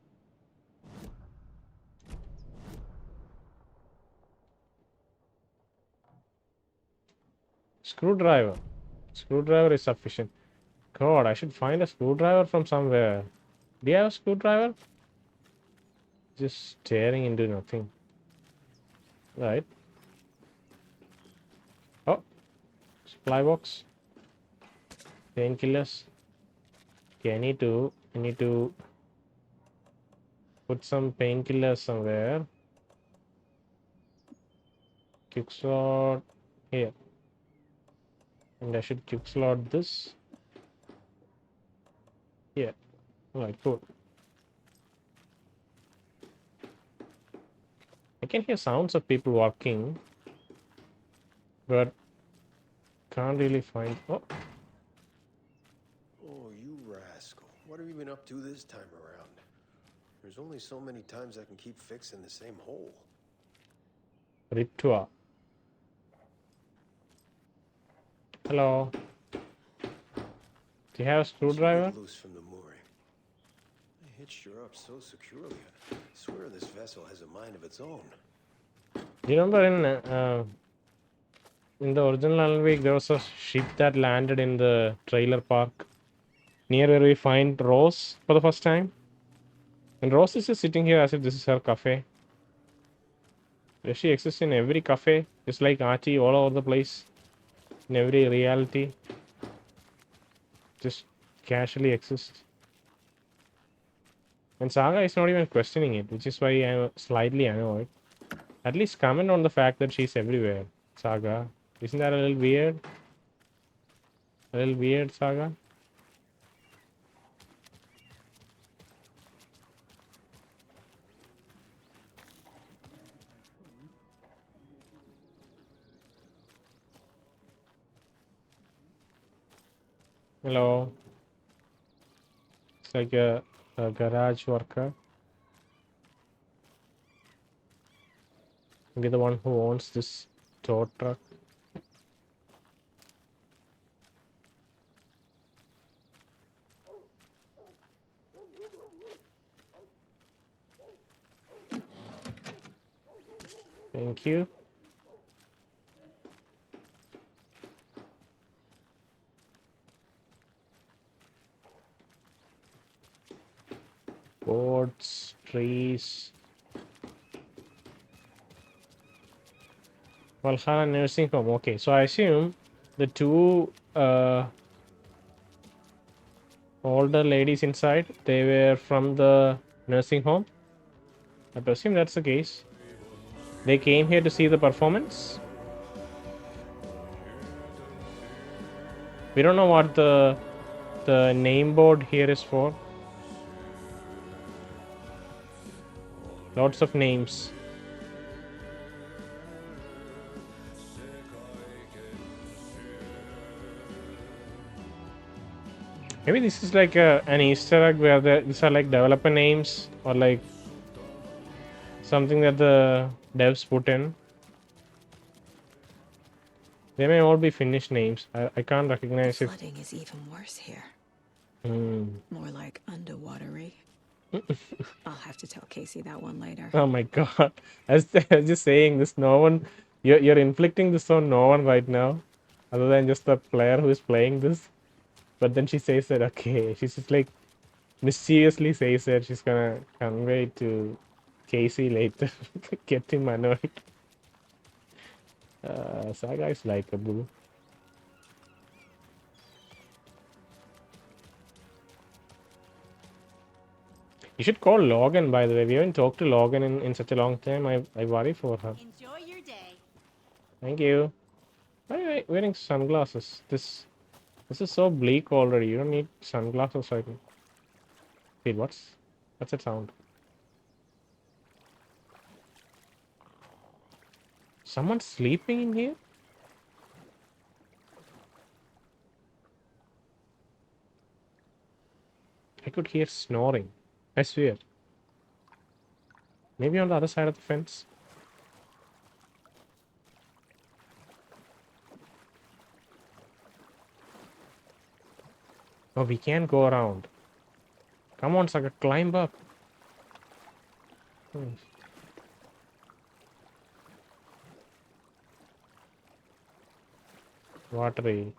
Screwdriver. Screwdriver is sufficient. God, I should find a screwdriver from somewhere. Do you have a screwdriver? Just staring into nothing. Right. Oh, supply box. Painkillers. Okay, I need to put some painkillers somewhere. Quick slot here. And I should quick slot this. Yeah. Alright, cool. I can hear sounds of people walking, but can't really find. Oh, Oh, you rascal. What have you been up to this time around? There's only so many times I can keep fixing the same hole. Ritua. Hello. Do you have a screwdriver? Loose from the mooring. I hitched her up so securely. I swear this vessel has a mind of its own. Do you remember in the original Alan Wake, there was a ship that landed in the trailer park near where we find Rose for the first time? And Rose is just sitting here as if this is her cafe. Does she exist in every cafe? Just like Ahti all over the place. In every reality. Just casually exists. And Saga is not even questioning it, which is why I'm slightly annoyed. At least comment on the fact that she's everywhere, Saga. Isn't that a little weird? A little weird, Saga? Hello. It's like a garage worker. Maybe the one who owns this tow truck. Thank you. Boards, trees. Valhalla Nursing Home. Okay, so I assume the two older ladies inside, they were from the nursing home. I presume that's the case. They came here to see the performance. We don't know what the name board here is for. Lots of names. Maybe this is like an Easter egg where these are like developer names or like something that the devs put in. They may all be Finnish names. I can't recognize it. Flooding is even worse here. More like Underwatery. I'll have to tell Casey that one later. Oh my god. I was just saying this, no one, you're inflicting this on no one right now, other than just the player who is playing this. But then she says that, okay, she's just like mysteriously says that she's gonna convey to Casey later. Get him annoyed. Saga is likable. You should call Logan, by the way. We haven't talked to Logan in such a long time. I worry for her. Enjoy your day. Thank you. Why are you wearing sunglasses? This is so bleak already. You don't need sunglasses right now. Wait, what's that sound? Someone's sleeping in here? I could hear snoring. I swear. Maybe on the other side of the fence. Oh, we can't go around. Come on, Saga, climb up. Watery.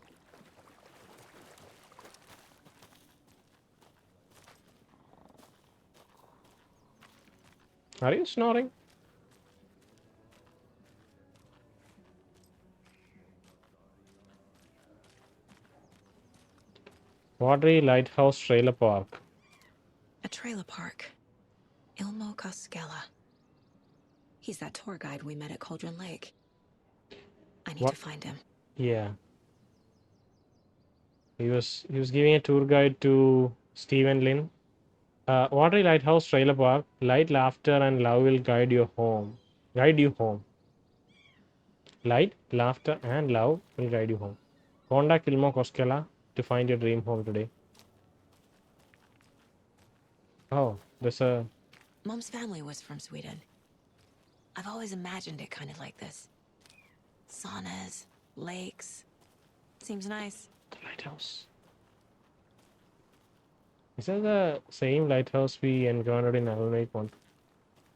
Are you snoring? Watery Lighthouse Trailer Park. A trailer park. Ilmo Koskela. He's that tour guide we met at Cauldron Lake. I need What? to find him. Yeah. He was giving a tour guide to Stephen Lynn. Watery Lighthouse Trailer Park. Light, laughter, and love will guide you home. Guide you home. Light, laughter, and love will guide you home. Contact Ilmo Koskela to find your dream home today. Oh, there's a... Mom's family was from Sweden. I've always imagined it kind of like this. Saunas, lakes. Seems nice. The lighthouse. Is that the same lighthouse we encountered in Elderwood Palace?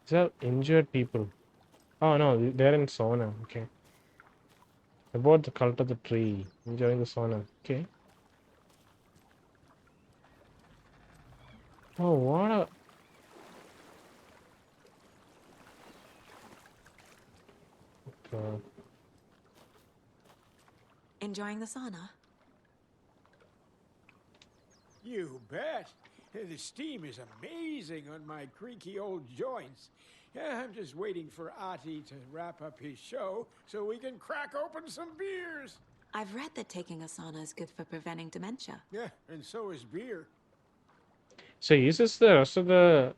These are injured people. Oh no, they're in sauna. Okay. About the cult of the tree. Enjoying the sauna. Okay. Oh, what a... God. Enjoying the sauna? You bet. The steam is amazing on my creaky old joints. I'm just waiting for Ahti to wrap up his show so we can crack open some beers. I've read that taking a sauna is good for preventing dementia. Yeah, and so is beer. So is this the rest of the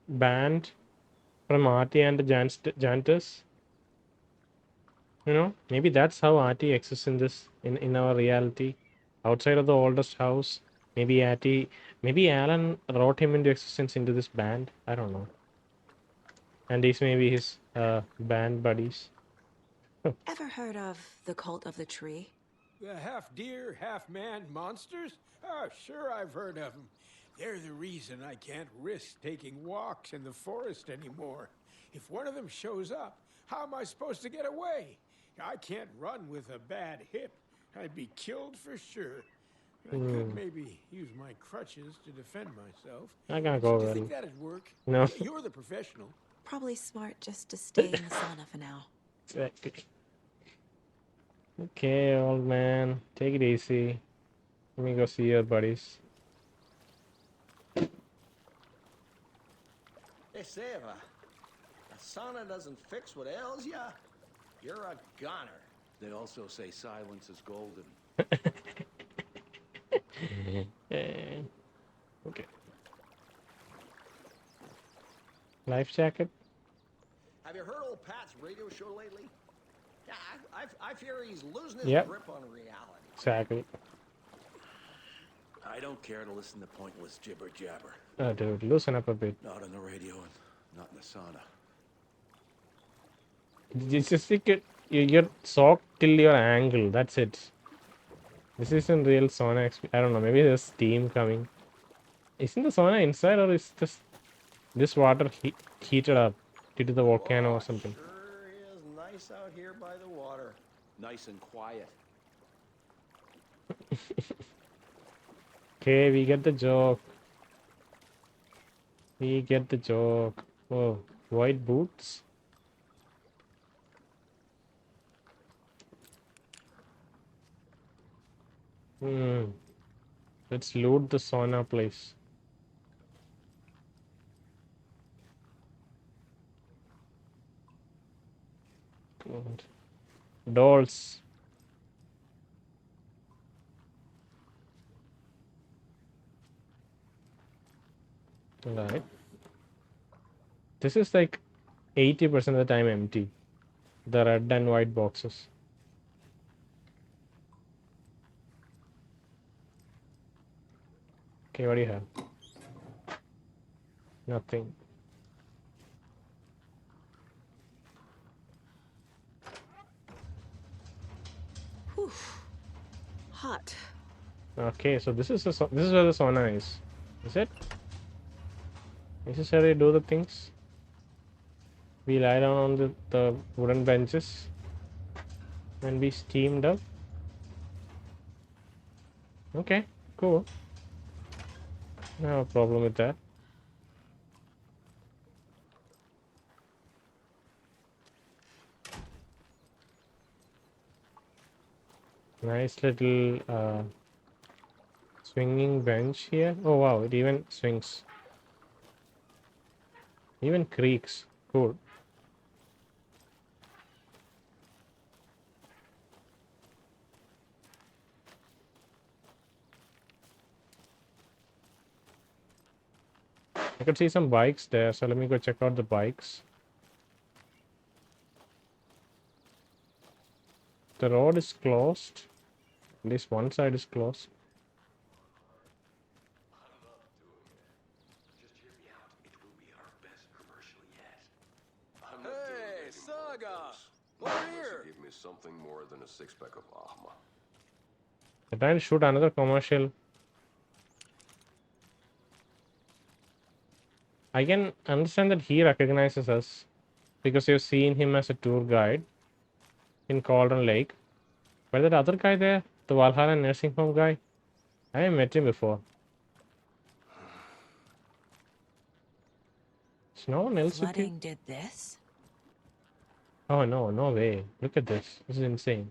band from Ahti and the Jantas? You know, maybe that's how Ahti exists in this in our reality. Outside of the oldest house, maybe Alan wrote him into existence into this band. I don't know. And these may be his band buddies. Ever heard of the cult of the tree? The half deer, half man monsters? Oh, sure, I've heard of them. They're the reason I can't risk taking walks in the forest anymore. If one of them shows up, how am I supposed to get away? I can't run with a bad hip. I'd be killed for sure. I could maybe use my crutches to defend myself. I can't go Do you well. think that'd work? No. You're the professional. Probably smart just to stay in the sauna for now. Exactly. Okay, old man. Take it easy. Let me go see your buddies. Hey, Seva. A sauna doesn't fix what ails ya. You're a goner. They also say silence is golden. Okay. Life jacket? Have you heard old Pat's radio show lately? Yeah, I fear he's losing his Yep. grip on reality. Exactly. I don't care to listen to pointless jibber jabber. Oh, dude, loosen up a bit. Not on the radio and not in the sauna. It's just like you're soaked till your ankle. That's it. This isn't real sauna. I don't know. Maybe there's steam coming. Isn't the sauna inside, or is this water heated up due to the volcano or something? Sure is nice out here by the water. Nice and quiet. Okay, we get the joke. We get the joke. Oh, white boots. Let's loot the sauna place. God. Dolls. Right. This is like 80% of the time empty. The red and white boxes. Okay, what do you have? Nothing. Whew. Hot. Okay, so this is where the sauna is. Is it? This is where we do the things. We lie down on the wooden benches and be steamed up. Okay, cool. No problem with that. Nice little Swinging bench here. Oh wow, it even swings. Even creaks. Cool. I could see some bikes there, so let me go check out the bikes. The road is closed. At least one side is closed. Hey, Saga! Over here! Give me something more than a six-pack of Ahma. They're trying to shoot another commercial. I can understand that he recognizes us because you've seen him as a tour guide in Cauldron Lake. But that other guy there, the Valhalla Nursing Home guy, I haven't met him before. Is no one else with you? Flooding did this? Oh no, no way. Look at this. This is insane.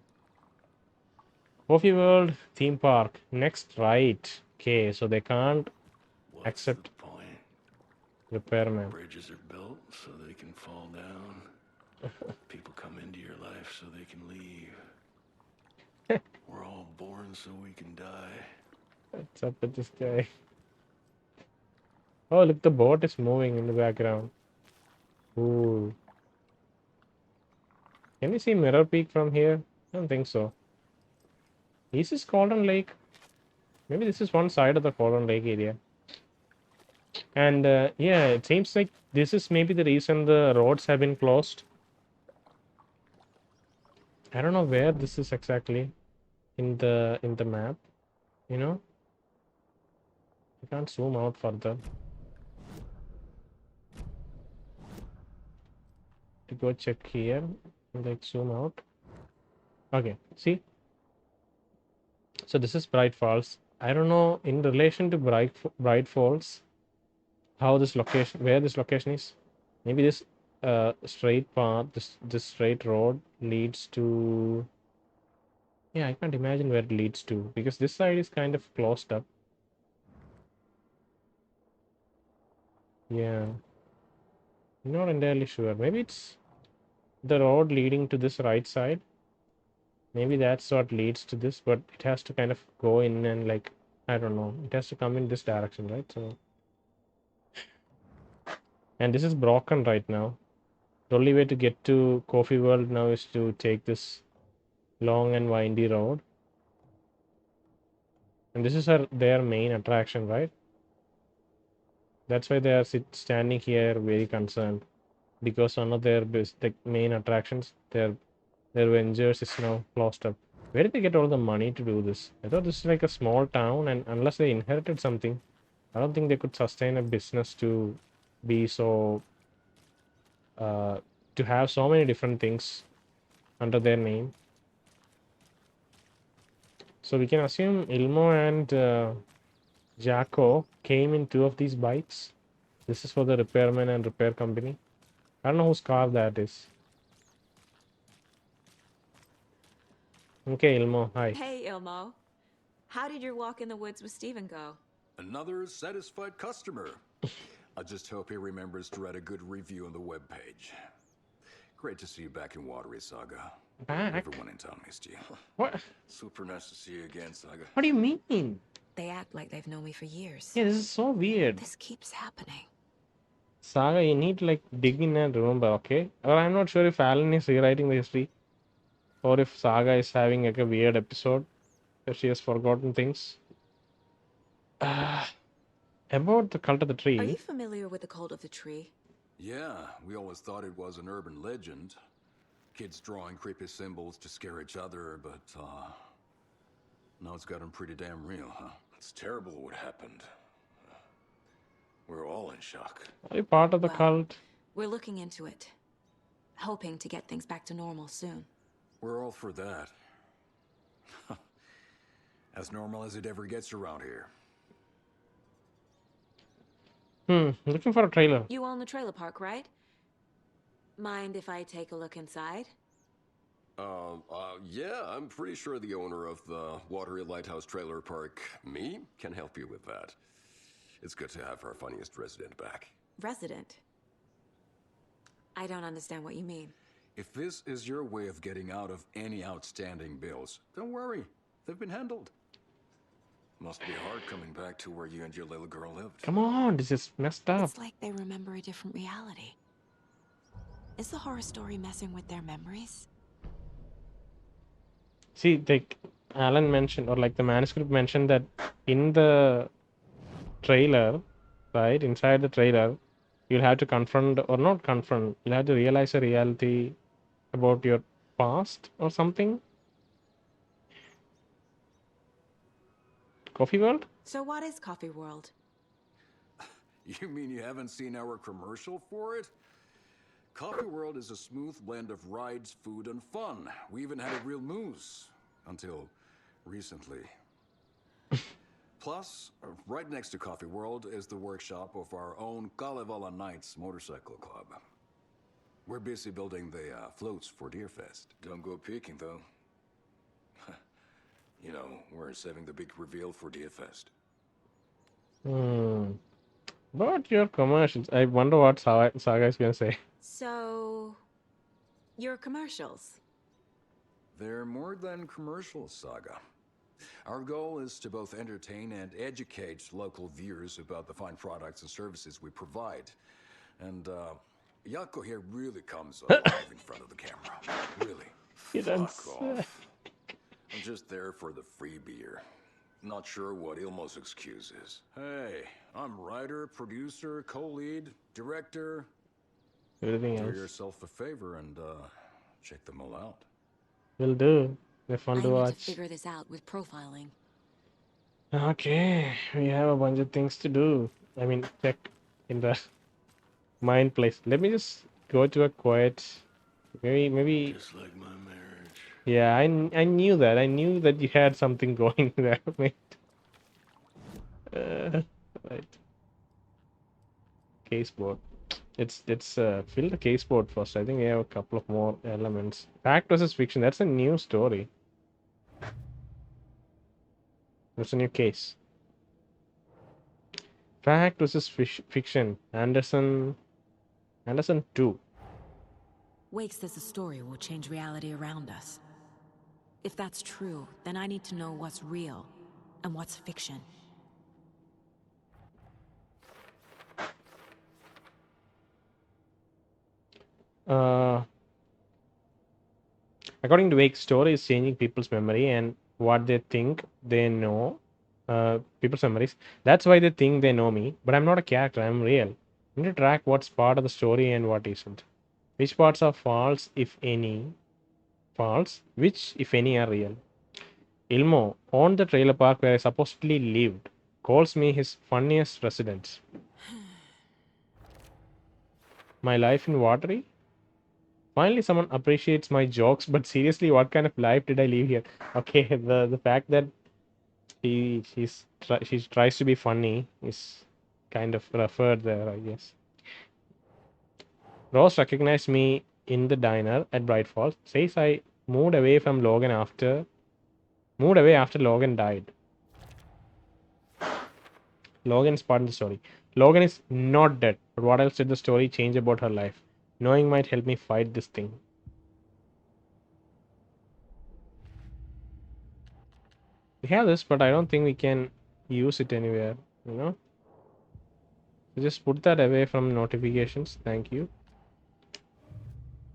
Coffee World theme park. Next right. Okay, so they can't accept repairman. Bridges are built so they can fall down. People come into your life so they can leave. We're all born so we can die. What's up with this guy? Oh, look, the boat is moving in the background. Ooh. Can we see Mirror Peak from here? I don't think so. Is this Cauldron Lake? Maybe this is one side of the Cauldron Lake area. And yeah, it seems like this is maybe the reason the roads have been closed. I don't know where this is exactly in the map, you know? I can't zoom out further. To go check here, like zoom out. Okay, see? So this is Bright Falls. I don't know in relation to Bright Falls how this location, where this location is. Maybe this straight path, this straight road leads to. Yeah, I can't imagine where it leads to because this side is kind of closed up. Yeah, not entirely sure. Maybe it's the road leading to this right side. Maybe that's what leads to this, but it has to kind of go in and like, I don't know. It has to come in this direction, right? So, and this is broken right now. The only way to get to Coffee World now is to take this long and windy road. And this is their main attraction, right? That's why they are standing here very concerned. Because one of their main attractions, their ventures is now closed up. Where did they get all the money to do this? I thought this is like a small town, and unless they inherited something, I don't think they could sustain a business to be so to have so many different things under their name. So we can assume IImo and Jakko came in 2 of these bikes. This is for the repairman and repair company. I don't know whose car that is. Okay, IImo, hi. Hey, IImo. How did your walk in the woods with Steven go? Another satisfied customer. I just hope he remembers to write a good review on the webpage. Great to see you back in Watery, Saga. Back? Everyone in town missed you. What? Super nice to see you again, Saga. What do you mean? They act like they've known me for years. Yeah, this is so weird. This keeps happening. Saga, you need to like dig in and remember, okay? Or I'm not sure if Alan is rewriting the history, or if Saga is having like a weird episode where she has forgotten things. About the cult of the tree. Are you familiar with the cult of the tree? Yeah, we always thought it was an urban legend. Kids drawing creepy symbols to scare each other, but now it's gotten pretty damn real, huh? It's terrible what happened. We're all in shock. Are you part of the cult? We're looking into it. Hoping to get things back to normal soon. We're all for that. As normal as it ever gets around here. Looking for a trailer. You own the trailer park, right? Mind if I take a look inside? Yeah, I'm pretty sure the owner of the Watery Lighthouse Trailer Park, me, can help you with that. It's good to have our funniest resident back. Resident? I don't understand what you mean. If this is your way of getting out of any outstanding bills, don't worry. They've been handled. Must be hard coming back to where you and your little girl lived. Come on, this is messed up. It's like they remember a different reality. Is the horror story messing with their memories? See, like Alan mentioned, or like the manuscript mentioned that in the trailer, right, inside the trailer, you'll have to confront, or not confront, you'll have to realize a reality about your past or something. Coffee World? So what is Coffee World? You mean you haven't seen our commercial for it? Coffee World is a smooth blend of rides, food, and fun. We even had a real moose. Until recently. Plus, right next to Coffee World is the workshop of our own Kalevala Knights motorcycle club. We're busy building the floats for Deerfest. Don't go peeking, though. You know, we're saving the big reveal for Deerfest. But your commercials, I wonder what Saga is going to say. So, your commercials? They're more than commercials, Saga. Our goal is to both entertain and educate local viewers about the fine products and services we provide. And, Jakko here really comes alive in front of the camera. Really. Fuck off. I'm just there for the free beer. Not sure what Ilmo's excuse is. Hey, I'm writer, producer, co-lead, director. Everything Do else. yourself a favor and, check them all out. Will do. They're fun to I need watch. to figure this out with profiling. Okay, we have a bunch of things to do. I mean, check in the mind place. Let me just go to a quiet. Maybe. Just like my marriage. Yeah, I knew that. I knew that you had something going there, mate. Right. Caseboard. Let's fill the caseboard first. I think we have a couple of more elements. Fact versus fiction. That's a new story. That's a new case. Fact versus fiction. Anderson 2. Wake says the story will change reality around us. If that's true, then I need to know what's real and what's fiction. According to Wake, story is changing people's memory and what they think they know. People's memories. That's why they think they know me. But I'm not a character. I'm real. I need to track what's part of the story and what isn't. Which parts are false, if any. False. Which, if any, are real. Ilmo, owned the trailer park where I supposedly lived, calls me his funniest resident. My life in Watery? Finally, someone appreciates my jokes, but seriously, what kind of life did I live here? Okay, the fact that she tries to be funny is kind of referred there, I guess. Rose recognized me in the diner at Bright Falls. Says I moved away after Logan died. Logan is part of the story. Logan is not dead, but what else did the story change about her life? Knowing might help me fight this thing. We have this, but I don't think we can use it anywhere, you know? So just put that away from notifications. Thank you.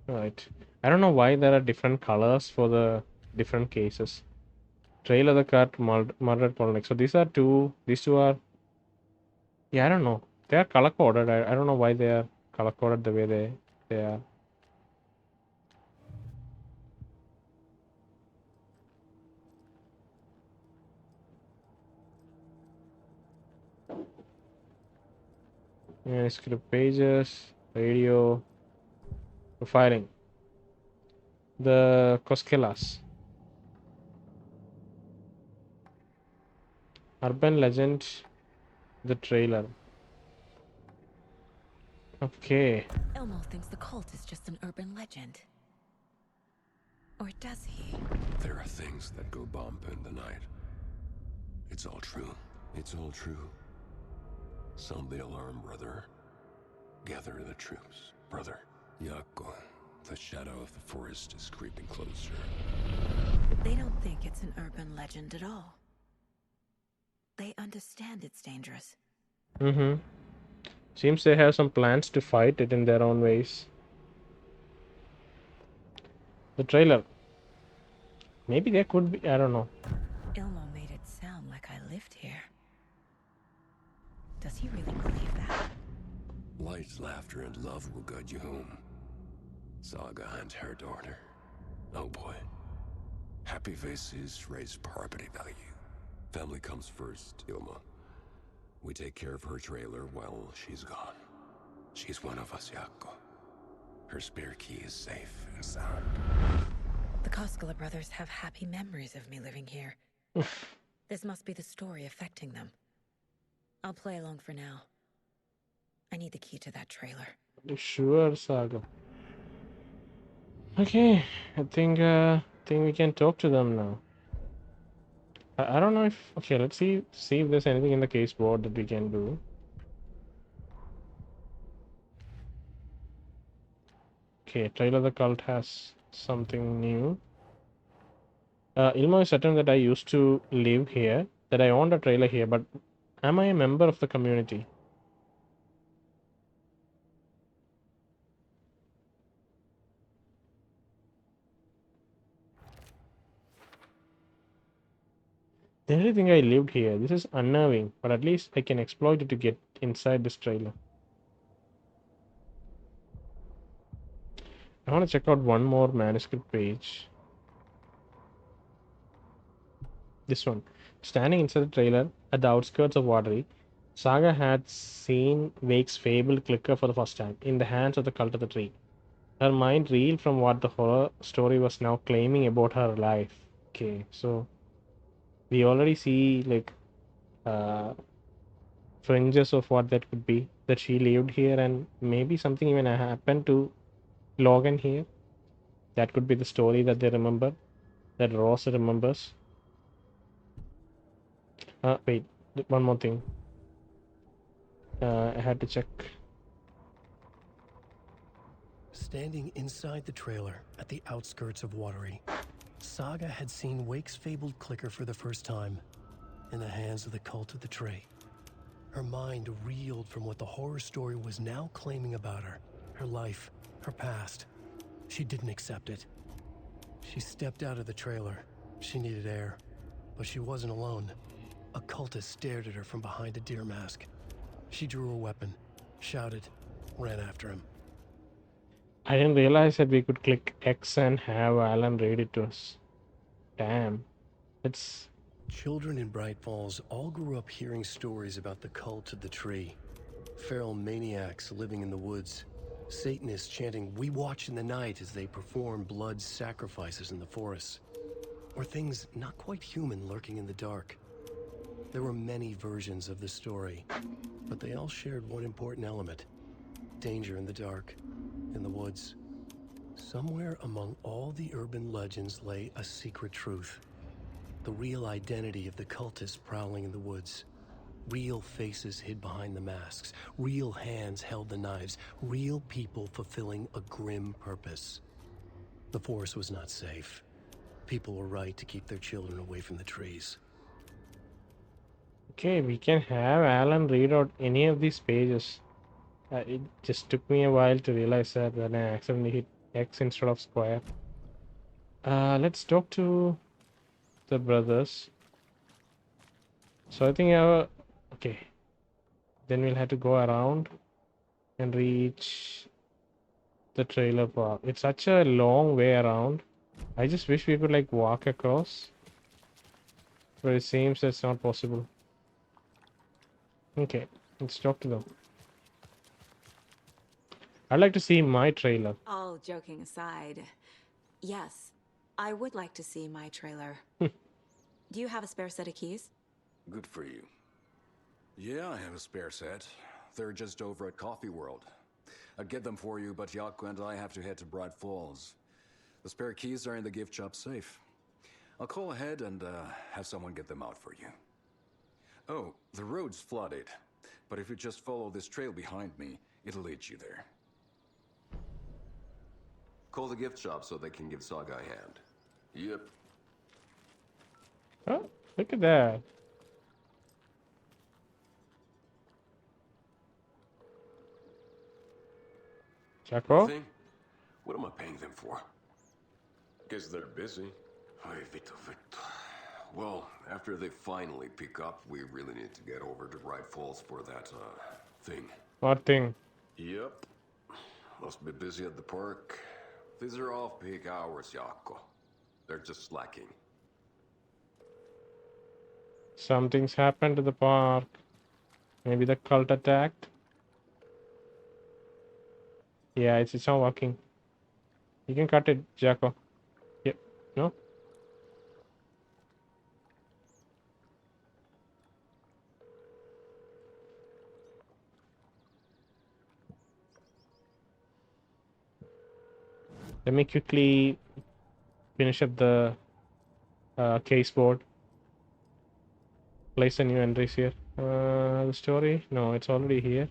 Alright. I don't know why there are different colors for the different cases. Trail of the Cut, Murdered Cauldron Lake. So these two are... Yeah, I don't know. They are color-coded. I don't know why they are color-coded the way they are. Manuscript pages, radio, profiling. The Koskelas. Urban legend, the trailer. Okay. Elmo thinks the cult is just an urban legend. Or does he? There are things that go bump in the night. It's all true. It's all true. Sound the alarm, brother. Gather the troops, brother. Jakko, the shadow of the forest is creeping closer. They don't think it's an urban legend at all. They understand it's dangerous. Mm-hmm. Seems they have some plans to fight it in their own ways. The trailer. Maybe there could be, I don't know. Ilmo made it sound like I lived here. Does he really believe that? Light, laughter, and love will guide you home. Saga and her daughter. Oh boy. Happy faces raise property value. Family comes first, Ilma. We take care of her trailer while she's gone. She's one of us, Jakko. Her spare key is safe and sound. The Koskelas brothers have happy memories of me living here. This must be the story affecting them. I'll play along for now. I need the key to that trailer. Sure, Saga. Okay, I think we can talk to them now. I don't know if... Okay, let's see if there's anything in the case board that we can do. Okay, trailer the cult has something new. Ilmo is certain that I used to live here, that I owned a trailer here, but am I a member of the community? They really think I lived here. This is unnerving, but at least I can exploit it to get inside this trailer. I want to check out one more manuscript page. This one. Standing inside the trailer at the outskirts of Watery, Saga had seen Wake's fabled clicker for the first time in the hands of the cult of the tree. Her mind reeled from what the horror story was now claiming about her life. Okay, so we already see like fringes of what that could be. That she lived here and maybe something even happened to Logan here. That could be the story that they remember. That Ross remembers. Wait, one more thing. I had to check. Standing inside the trailer at the outskirts of Watery, Saga had seen Wake's fabled clicker for the first time in the hands of the cult of the tree. Her mind reeled from what the horror story was now claiming about her life, her past. She didn't accept it. She stepped out of the trailer. She needed air, but she wasn't alone. A cultist stared at her from behind a deer mask. She drew her weapon, shouted, ran after him. I didn't realize that we could click X and have Alan read it to us. Damn. It's... Children in Bright Falls all grew up hearing stories about the cult of the tree. Feral maniacs living in the woods. Satanists chanting, "We watch in the night," as they perform blood sacrifices in the forests. Or things not quite human lurking in the dark. There were many versions of the story, but they all shared one important element. Danger in the dark, in the woods. Somewhere among all the urban legends lay a secret truth. The real identity of the cultists prowling in the woods. Real faces hid behind the masks. Real hands held the knives. Real people fulfilling a grim purpose. The forest was not safe. People were right to keep their children away from the trees. Okay, we can have Alan read out any of these pages. It just took me a while to realize that I accidentally hit X instead of square. Let's talk to the brothers. So I think okay. Then we'll have to go around and reach the trailer park. It's such a long way around. I just wish we could like walk across. But it seems that's not possible. Okay, let's talk to them. I'd like to see my trailer. All joking aside, yes, I would like to see my trailer. Do you have a spare set of keys? Good for you. Yeah, I have a spare set. They're just over at Coffee World. I'd get them for you, but Jakko and I have to head to Bright Falls. The spare keys are in the gift shop safe. I'll call ahead and have someone get them out for you. Oh, the road's flooded, but if you just follow this trail behind me, it'll lead you there. Call the gift shop so they can give Saga a hand. Yep. Oh, look at that. Jakko? Nothing? What am I paying them for? Guess they're busy. Ay, Vito. Well, after they finally pick up, we really need to get over to Bright Falls for that, thing. What thing? Yep. Must be busy at the park. These are off-peak hours, Jakko. They're just slacking. Something's happened to the park. Maybe the cult attacked? Yeah, it's not working. You can cut it, Jakko. Yep. No? Let me quickly finish up the case board. Place the new entries here. The story? No, it's already here.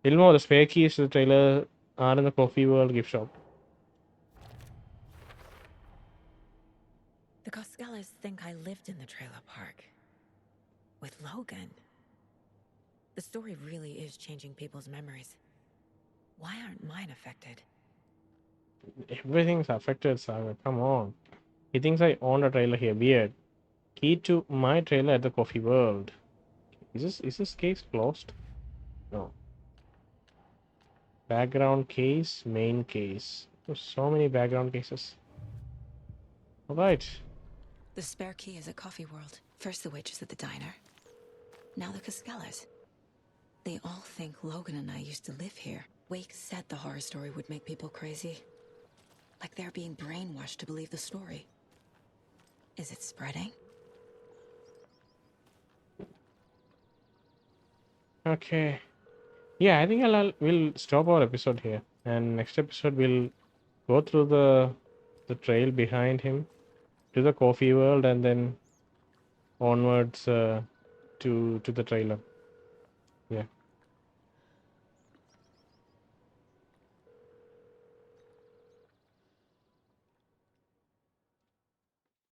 Ilmo, the spare keys to the trailer are in the Coffee World gift shop. The Koskelas think I lived in the trailer park. With Logan. The story really is changing people's memories. Why aren't mine affected? Everything's affected, Saga. Come on. He thinks I own a trailer here. Weird. Key to my trailer at the Coffee World. Is this case closed? No. Background case, main case. There's so many background cases. Alright. The spare key is at Coffee World. First the witches at the diner. Now the Koskelas. They all think Logan and I used to live here. Wake said the horror story would make people crazy. Like they're being brainwashed to believe the story. Is it spreading? Okay. Yeah, I think we'll stop our episode here. And next episode we'll go through the trail behind him to the Coffee World and then onwards to the trailer.